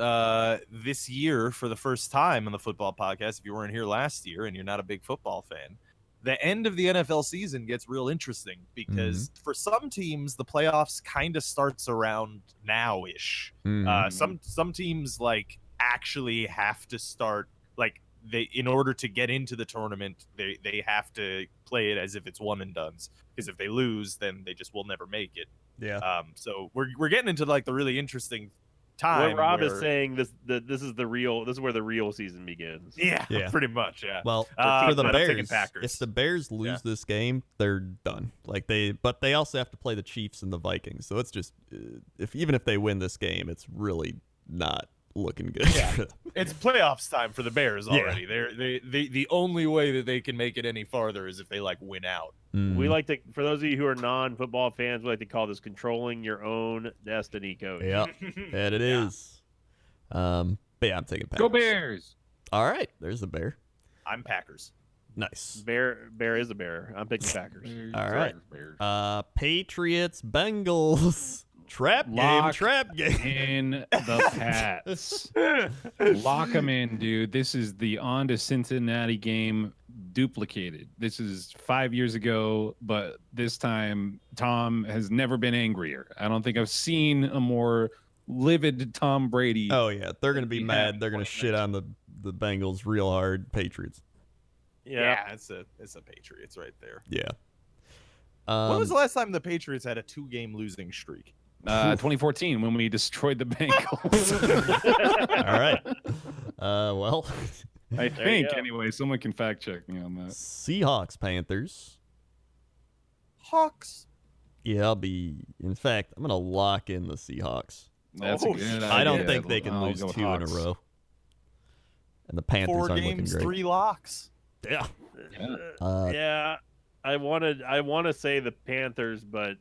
this year for the first time on the football podcast, if you weren't here last year and you're not a big football fan, the end of the NFL season gets real interesting because for some teams the playoffs kind of starts around now-ish. Mhm. Some teams like actually have to start like they in order to get into the tournament they have to play it as if it's one and done's, because if they lose then they just will never make it. Yeah. So we're getting into like the really interesting time. What Rob is where- saying, this is where the real season begins. Yeah, Yeah. pretty much. Yeah. Well, Uh, for the but I'm taking Bears, Packers. if the Bears lose this game, they're done. Like but they also have to play the Chiefs and the Vikings. So it's just even if they win this game, it's really not looking good. Yeah. It's playoffs time for the Bears Yeah. already. The only way that they can make it any farther is if they like win out. Mm. We like to, for those of you who are non-football fans, we like to call this controlling your own destiny, coach. Yeah, and it is. But yeah, I'm taking Packers. Go Bears. All right, there's the Bear. I'm Packers. Nice. Bear is a bear. I'm picking Packers. All right. Bears. Patriots, Bengals. Trap Lock game. in the Pats. Lock them in, dude. This is the on to Cincinnati game duplicated. This is 5 years ago, but this time Tom has never been angrier. I don't think I've seen a more livid Tom Brady. Oh yeah, they're gonna be Yeah. mad. They're gonna shit on the Bengals real hard. Patriots. Yeah. it's a Patriots right there. Yeah. When was the last time the Patriots had a 2-game losing streak? 2014 when we destroyed the Bengals. All right. Well, I There you think go. anyway. Someone can fact check me on that. Seahawks, Panthers. Hawks. Yeah, I'll be. In fact, I'm gonna lock in the Seahawks. That's Oh, a good I don't idea. think they can I'll lose go 2 in a Hawks. row. And the Panthers 4 aren't looking games, great. 3 locks. Yeah. Yeah. Yeah, I want to say the Panthers, but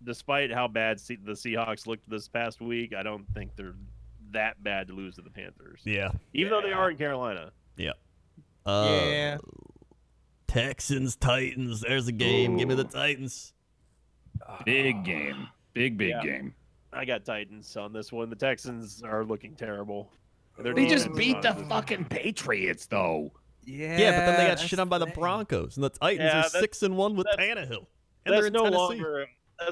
despite how bad the Seahawks looked this past week, I don't think they're that bad to lose to the Panthers. Yeah. Even though they are in Carolina. Yeah. Texans, Titans. There's a game. Give me the Titans. Big game. Big Yeah. game. I got Titans on this one. The Texans are looking terrible. Their They just defense beat is the honestly- fucking Patriots, though. Yeah, Yeah, but then they got that's shit on by the thing. Broncos, and the Titans Yeah, are that's- 6-1 with that's- Tannehill, and they're That's in no Tennessee.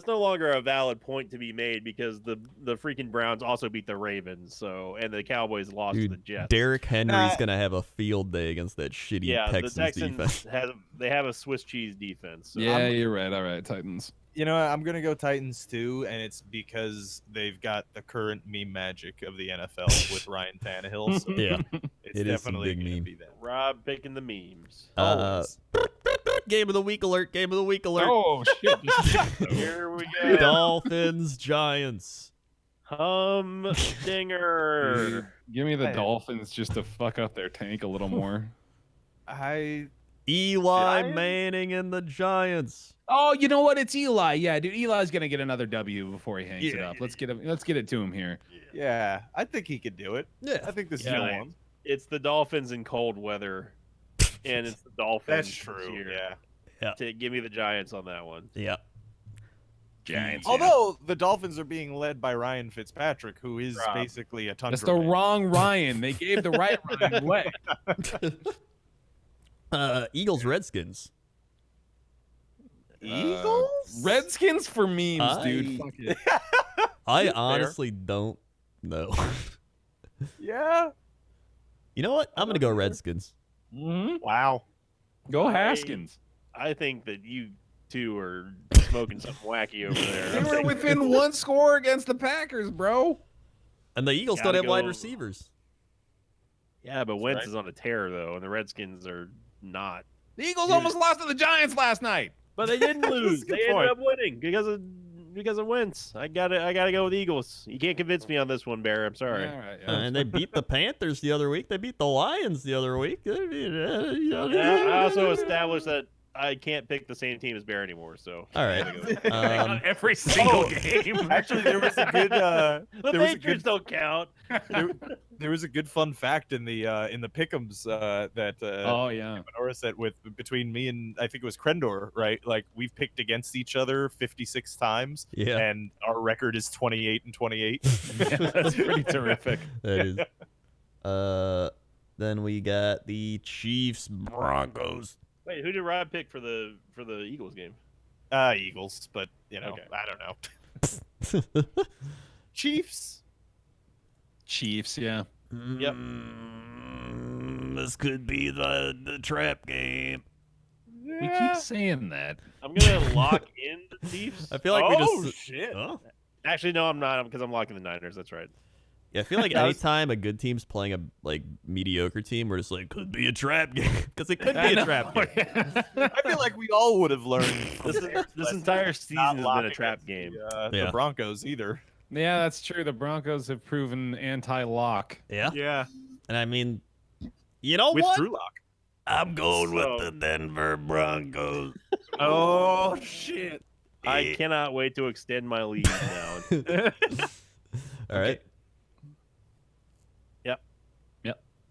longer a valid point to be made because the freaking Browns also beat the Ravens, so and the Cowboys lost to the Dude, Jets. Derrick Henry's Nah. gonna have a field day against that shitty yeah, Texans the Texans defense. have a Swiss cheese defense. So Yeah, you're right. All right, Titans. You know, what? I'm gonna go Titans too, and it's because they've got the current meme magic of the NFL with Ryan Tannehill. So Yeah. it's It is some definitely big gonna meme. be that. Rob picking the memes. Always. Game of the week alert! Game of the week alert! Oh shit! Here we go. Dolphins, Giants. Humdinger. Give me the Man. Dolphins just to fuck up their tank a little more. Eli Giants? Manning and the Giants. Oh, you know what? It's Eli. Yeah, dude. Eli's gonna get another W before he hangs it Yeah. up. Let's get him. Let's get it to him here. Yeah, I think he could do it. Yeah. I think this Yeah. is the one. It's the Dolphins in cold weather, and it's the Dolphins. That's this true. year. Yeah. Give me the Giants on that one. Yeah. Giants. Although the Dolphins are being led by Ryan Fitzpatrick, who is Rob. basically a tundra. That's the man. wrong Ryan. They gave the right Ryan away. Eagles, Redskins. Eagles. Redskins for memes, dude. I- Fuck it. I honestly don't know. Yeah. You know what? I'm gonna go Redskins. Mhm. Wow. Go Haskins. I think that you two are smoking something wacky over there. They I'm were thinking- within one score against the Packers, bro. And the Eagles Gotta don't have wide go- receivers. Yeah, but Wentz right. is on a tear though, and the Redskins are not. The Eagles Yeah. almost lost to the Giants last night. But they didn't That's a lose. good They ended point. up winning because of Wentz. I gotta go with Eagles. You can't convince me on this one, Bear. I'm sorry. All right. And they beat the Panthers the other week. They beat the Lions the other week. I also established that I can't pick the same team as Bear anymore. So All right. on every single Oh, game. Actually, there was a good. the there was a Patriots good. don't count. There was a good fun fact in the pick'ems that Oh yeah. Nora said with between me and I think it was Krendor, right? Like we've picked against each other 56 times, Yeah, and our record is 28-28. That's pretty terrific. that is. Then we got the Chiefs, Broncos. Wait, who did Rob pick for the Eagles game? Eagles, but you know, Okay. I don't know. Chiefs. Chiefs, yeah. Yep. This could be the trap game. We keep saying that. I'm gonna lock in the Chiefs. I feel like we Oh just. shit! Oh, Actually, no, I'm not because I'm locking the Niners. That's right. Yeah, I feel like That was- anytime a good team's playing a like mediocre team, we're just like, could be a trap game because it could be a trap game. I feel like we all would have learned. This entire season has been a trap game. Yeah. The Broncos either. Yeah, that's true. The Broncos have proven anti-lock. Yeah, Yeah, and I mean, you know with what? Drew Lock. I'm going So- with the Denver Broncos. Oh shit! I cannot wait to extend my lead now. All right. Yep.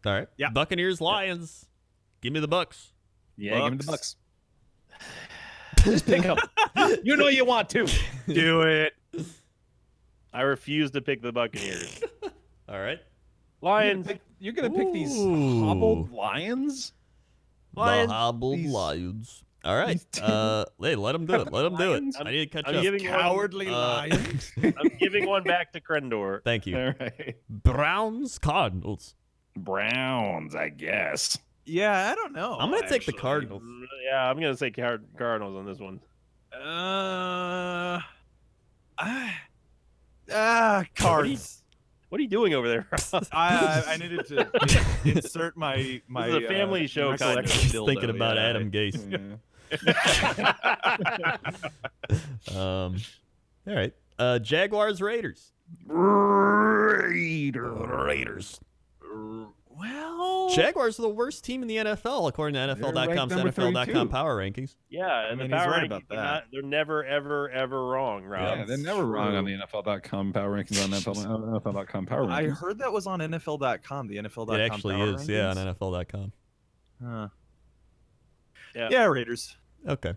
All right. Yeah. Buccaneers, Lions. Give me the Bucks. Yeah, give me the Bucks. Bucks. Just pick them. You know you want to. Do it. I refuse to pick the Buccaneers. All right. Lions. You're gonna pick these Ooh. hobbled lions? Lions. The hobbled These- Lions. All right. these Hey, let them do it. Let them do it. Lions? I need to catch I'm up. giving Cowardly lions. I'm giving one back to Krendor. Thank you. All right. Browns, Cardinals. Browns, I guess. Yeah, I don't know. I'm gonna take the actually. Cardinals. Yeah, I'm gonna say Cardinals on this one. Cards. What are you doing over there? I needed to insert my This is a family show kind of. recollection He's dildo, thinking about yeah. Adam Gase. All right. Jaguars, Raiders. Raiders. Well, Jaguars are the worst team in the NFL according to NFL.com's ranked number NFL.com 32. power rankings. Yeah, and mean, the he's power right rankings about are that. not- they're never, ever, ever wrong, Rob. Yeah, they're never wrong on the NFL.com power rankings on NFL.com power I rankings. heard that was on NFL.com. The NFL.com. It actually power is, yeah, on rankings. NFL.com. Huh. Yeah. Yeah, Raiders. Okay.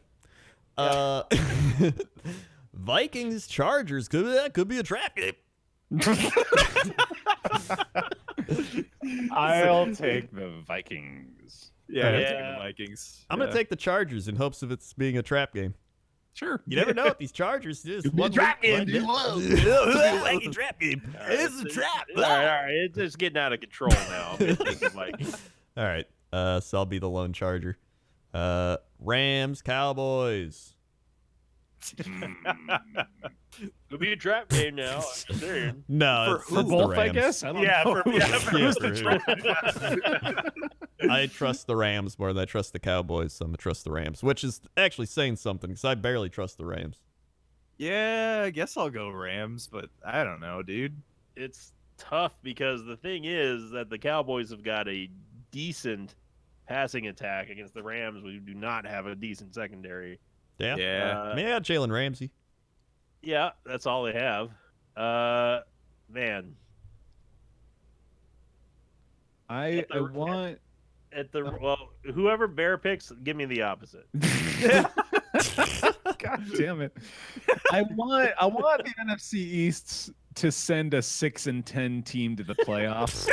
Vikings, Chargers. Could be a trap game. I'll take the Vikings. Yeah, I'm Yeah. taking the Vikings. I'm gonna take the Chargers in hopes of it's being a trap game. Sure. You never know with these Chargers. Just Could be a one trap week, game, one dude. day. Wacky trap game. It's a trap. All right. It's just getting out of control now. I'm gonna take the Vikings. All right. So I'll be the lone Charger. Rams, Cowboys. It'll be a trap game now. I'm just saying. No, For it's who? the Both, I Rams. guess. I don't Yeah, know. for Yeah, who's for the who? I trust the Rams more than I trust the Cowboys, so I'm gonna trust the Rams, which is actually saying something because I barely trust the Rams. Yeah, I guess I'll go Rams, but I don't know, dude. It's tough because the thing is that the Cowboys have got a decent passing attack against the Rams. We do not have a decent secondary. Yeah. Yeah. Yeah, Jalen Ramsey. Yeah, that's all they have. Man, I want. at the whoever Bear picks, give me the opposite. God damn it! I want the NFC East to send a 6-10 team to the playoffs,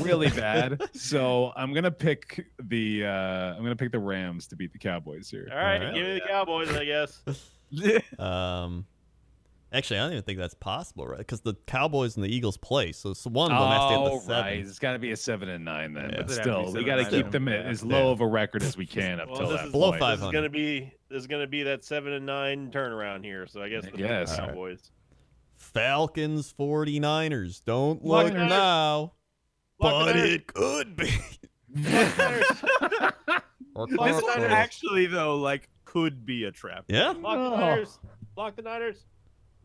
really bad. So I'm gonna pick the Rams to beat the Cowboys here. All right, All right. give me the Cowboys, I guess. Actually, I don't even think that's possible, right? Because the Cowboys and the Eagles play, so one of them has to get Oh, the 7. right. It's got to be a 7-9 then. Yeah. But It'd have to still, be we got to 7-9 keep then. them at as Yeah. low of a record as we can up Well, till this that is below point. 500. This is gonna be that 7-9 turnaround here. So I guess the Yes. Cowboys. Falcons, 49ers. Don't look Niners. now, Lock but the Niners. it could be. Or This close. one actually, though, like, could be a trap. Yeah, Lock the Niners. Lock the Niners.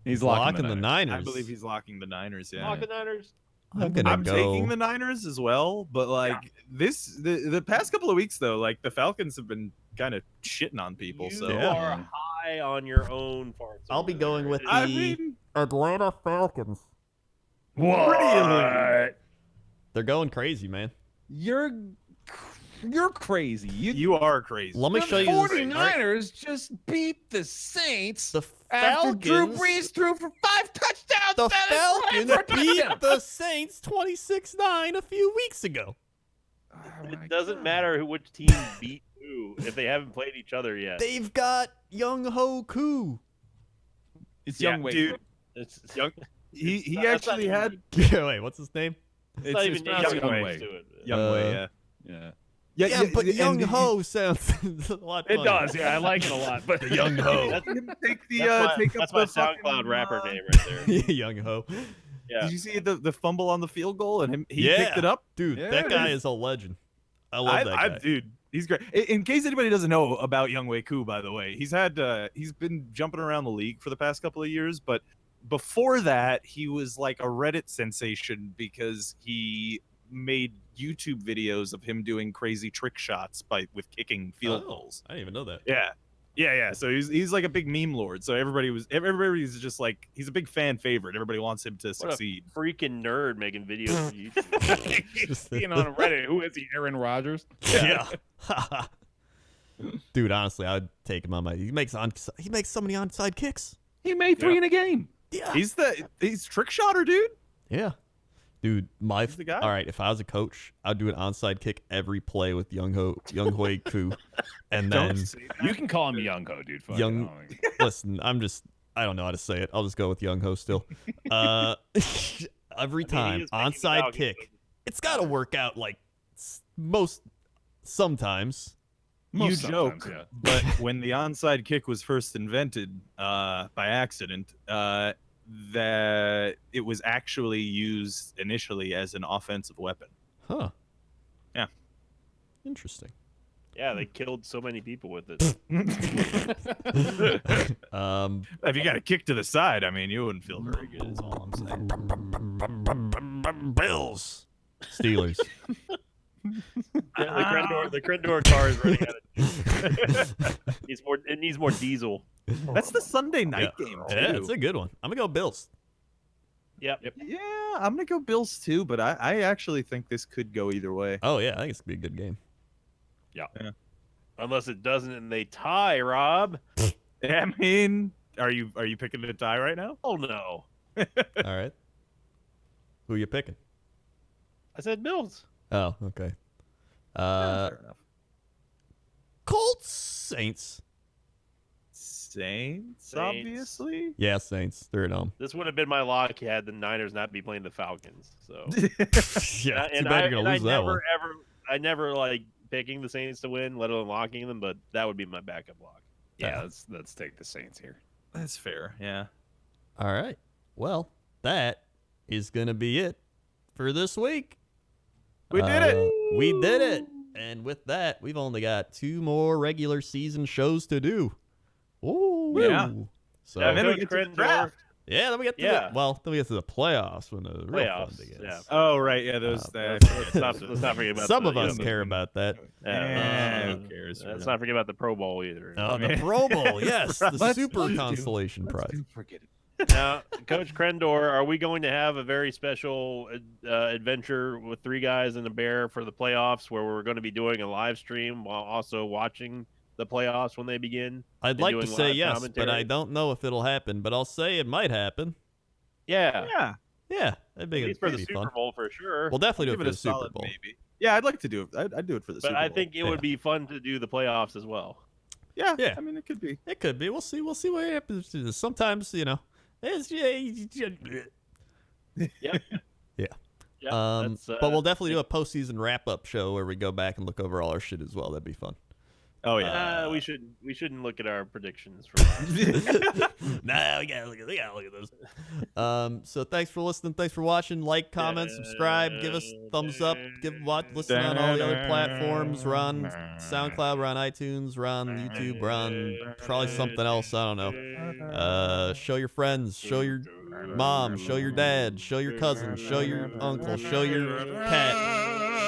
He's locking the Niners. Niners. I believe he's locking the Niners. Yeah. Lock the Niners. I'm gonna I'm go. taking the Niners as well, but like the past couple of weeks though, like the Falcons have been kind of shitting on people. You So Yeah. are high on your own farts. I'll over be going there. with I the mean, Atlanta Falcons. What? They're going crazy, man. You're crazy. you are crazy. Let me the show you. this. 49ers just beat the Saints The after Drew Falcons. Brees threw for 5 touchdowns. The That is right Falcons for a beat touchdown. the Saints 26-9 a few weeks ago. Oh my It doesn't God. matter which team beat who if they haven't played each other yet. They've got Young Ho Koo. It's Yeah, Young Wei. dude. It's Young. He That's not actually even- had Wait, what's his name? It's not even pronounced Young Young Wei. Wei. To it. Young Wei. Uh, Yeah. Yeah. But and Young he- Ho sounds a lot It funnier. does. Yeah, I like it a lot. But The Young Ho. That's, Take the that's my, take that's up my the fucking, SoundCloud rapper name right there. Young Ho. Yeah. Did you see the fumble on the field goal and he picked it up? Dude, that guy is a legend. I love that guy. Dude, he's great. In case anybody doesn't know about Younghoe Koo, by the way, he's been jumping around the league for the past couple of years, but before that, he was like a Reddit sensation because he made YouTube videos of him doing crazy trick shots with kicking field goals. I didn't even know that. Yeah. So he's like a big meme lord. So everybody's just like, he's a big fan favorite. Everybody wants him to succeed. Freaking nerd making videos for YouTube. Just being on Reddit. Who is he? Aaron Rodgers? Yeah. Dude, honestly, I'd take him on my. He makes so many onside kicks. He made 3 in a game. Yeah. He's trick shotter, dude. Yeah. Dude, He's the guy. all right. If I was a coach, I'd do an onside kick every play with Younghoe Koo, and then You can call him Younghoe, dude. Fuck Young- it. listen. I don't know how to say it. I'll just go with Younghoe still. Every time onside kick, it's got to work out like sometimes. You Sometimes, joke, yeah. but when the onside kick was first invented by accident, that it was actually used initially as an offensive weapon. Huh. Yeah. Interesting. Yeah, they killed so many people with it. If you got a kick to the side, I mean, you wouldn't feel very good. Is all I'm saying. Bills. Steelers. The Crendor car is running out of it needs more diesel. That's the Sunday night game too. Yeah, it's a good one. I'm gonna go Bills. Yep. Yeah, I'm gonna go Bills too, but I actually think this could go either way. Oh yeah, I think it's gonna be a good game. Unless it doesn't and they tie, Rob. I mean, are you picking a tie right now? Oh no. All right. Who you picking? I said Bills. Oh, okay. Fair enough. Colts, Saints. Saints, obviously. Yeah, Saints. They're at home. This would have been my lock had the Niners not be playing the Falcons. So Yeah, and too bad you're gonna lose that one. I never like picking the Saints to win, let alone locking them, but that would be my backup lock. Yeah, let's take the Saints here. That's fair. Yeah. All right. Well, that is gonna be it for this week. We did it. We did it. And with that, we've only got 2 more regular season shows to do. Ooh. Yeah. So And then we Coach get to the Crendor, draft. yeah, then we get to then we get to the playoffs when the real fun Playoffs, begins. yeah. Oh right, yeah, those. let's not forget about Some the, of us you know, care about that. Who cares? Let's not forget about the Pro Bowl either. Oh, the Pro Bowl, yes, the Let's Super do- Consolation Prize. Forget it. Now, Coach Crendor, are we going to have a very special adventure with 3 guys and a bear for the playoffs where we're going to be doing a live stream while also watching the playoffs when they begin? I'd and like to doing say live yes, commentary? but I don't know if it'll happen. But I'll say it might happen. Yeah. Yeah. Yeah, that'd At be, least for the be Super fun. Bowl for sure. We'll definitely do Give it it for a the Super solid Bowl. maybe. Yeah, I'd like to do it. I'd do it for the but Super I Bowl. think it Yeah. would be fun to do the playoffs as well. Yeah. Yeah. I mean, it could be. It could be. We'll see. We'll see what happens. Sometimes, it's Yep. Yeah. Yeah. But we'll definitely do a postseason wrap-up show where we go back and look over all our shit as well. That'd be fun. Oh yeah. we shouldn't look at our predictions for live. Nah, we gotta look at those. So thanks for listening. Thanks for watching. Like, comment, subscribe. Give us thumbs up. Listen on all the other platforms. We're on SoundCloud. We're on iTunes. We're on YouTube. We're on probably something else. I don't know. Show your friends. Show your mom. Show your dad. Show your cousin. Show your uncle. Show your cat.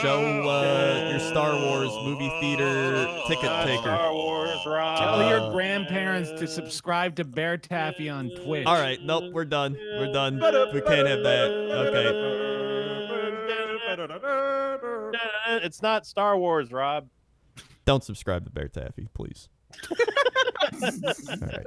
Show your Star Wars movie theater ticket taker. Star Wars, Rob. Tell your grandparents to subscribe to Bear Taffy on Twitch. All right, nope, we're done. We're done. We can't have that. Okay. It's not Star Wars, Rob. Don't subscribe to Bear Taffy, please. All right.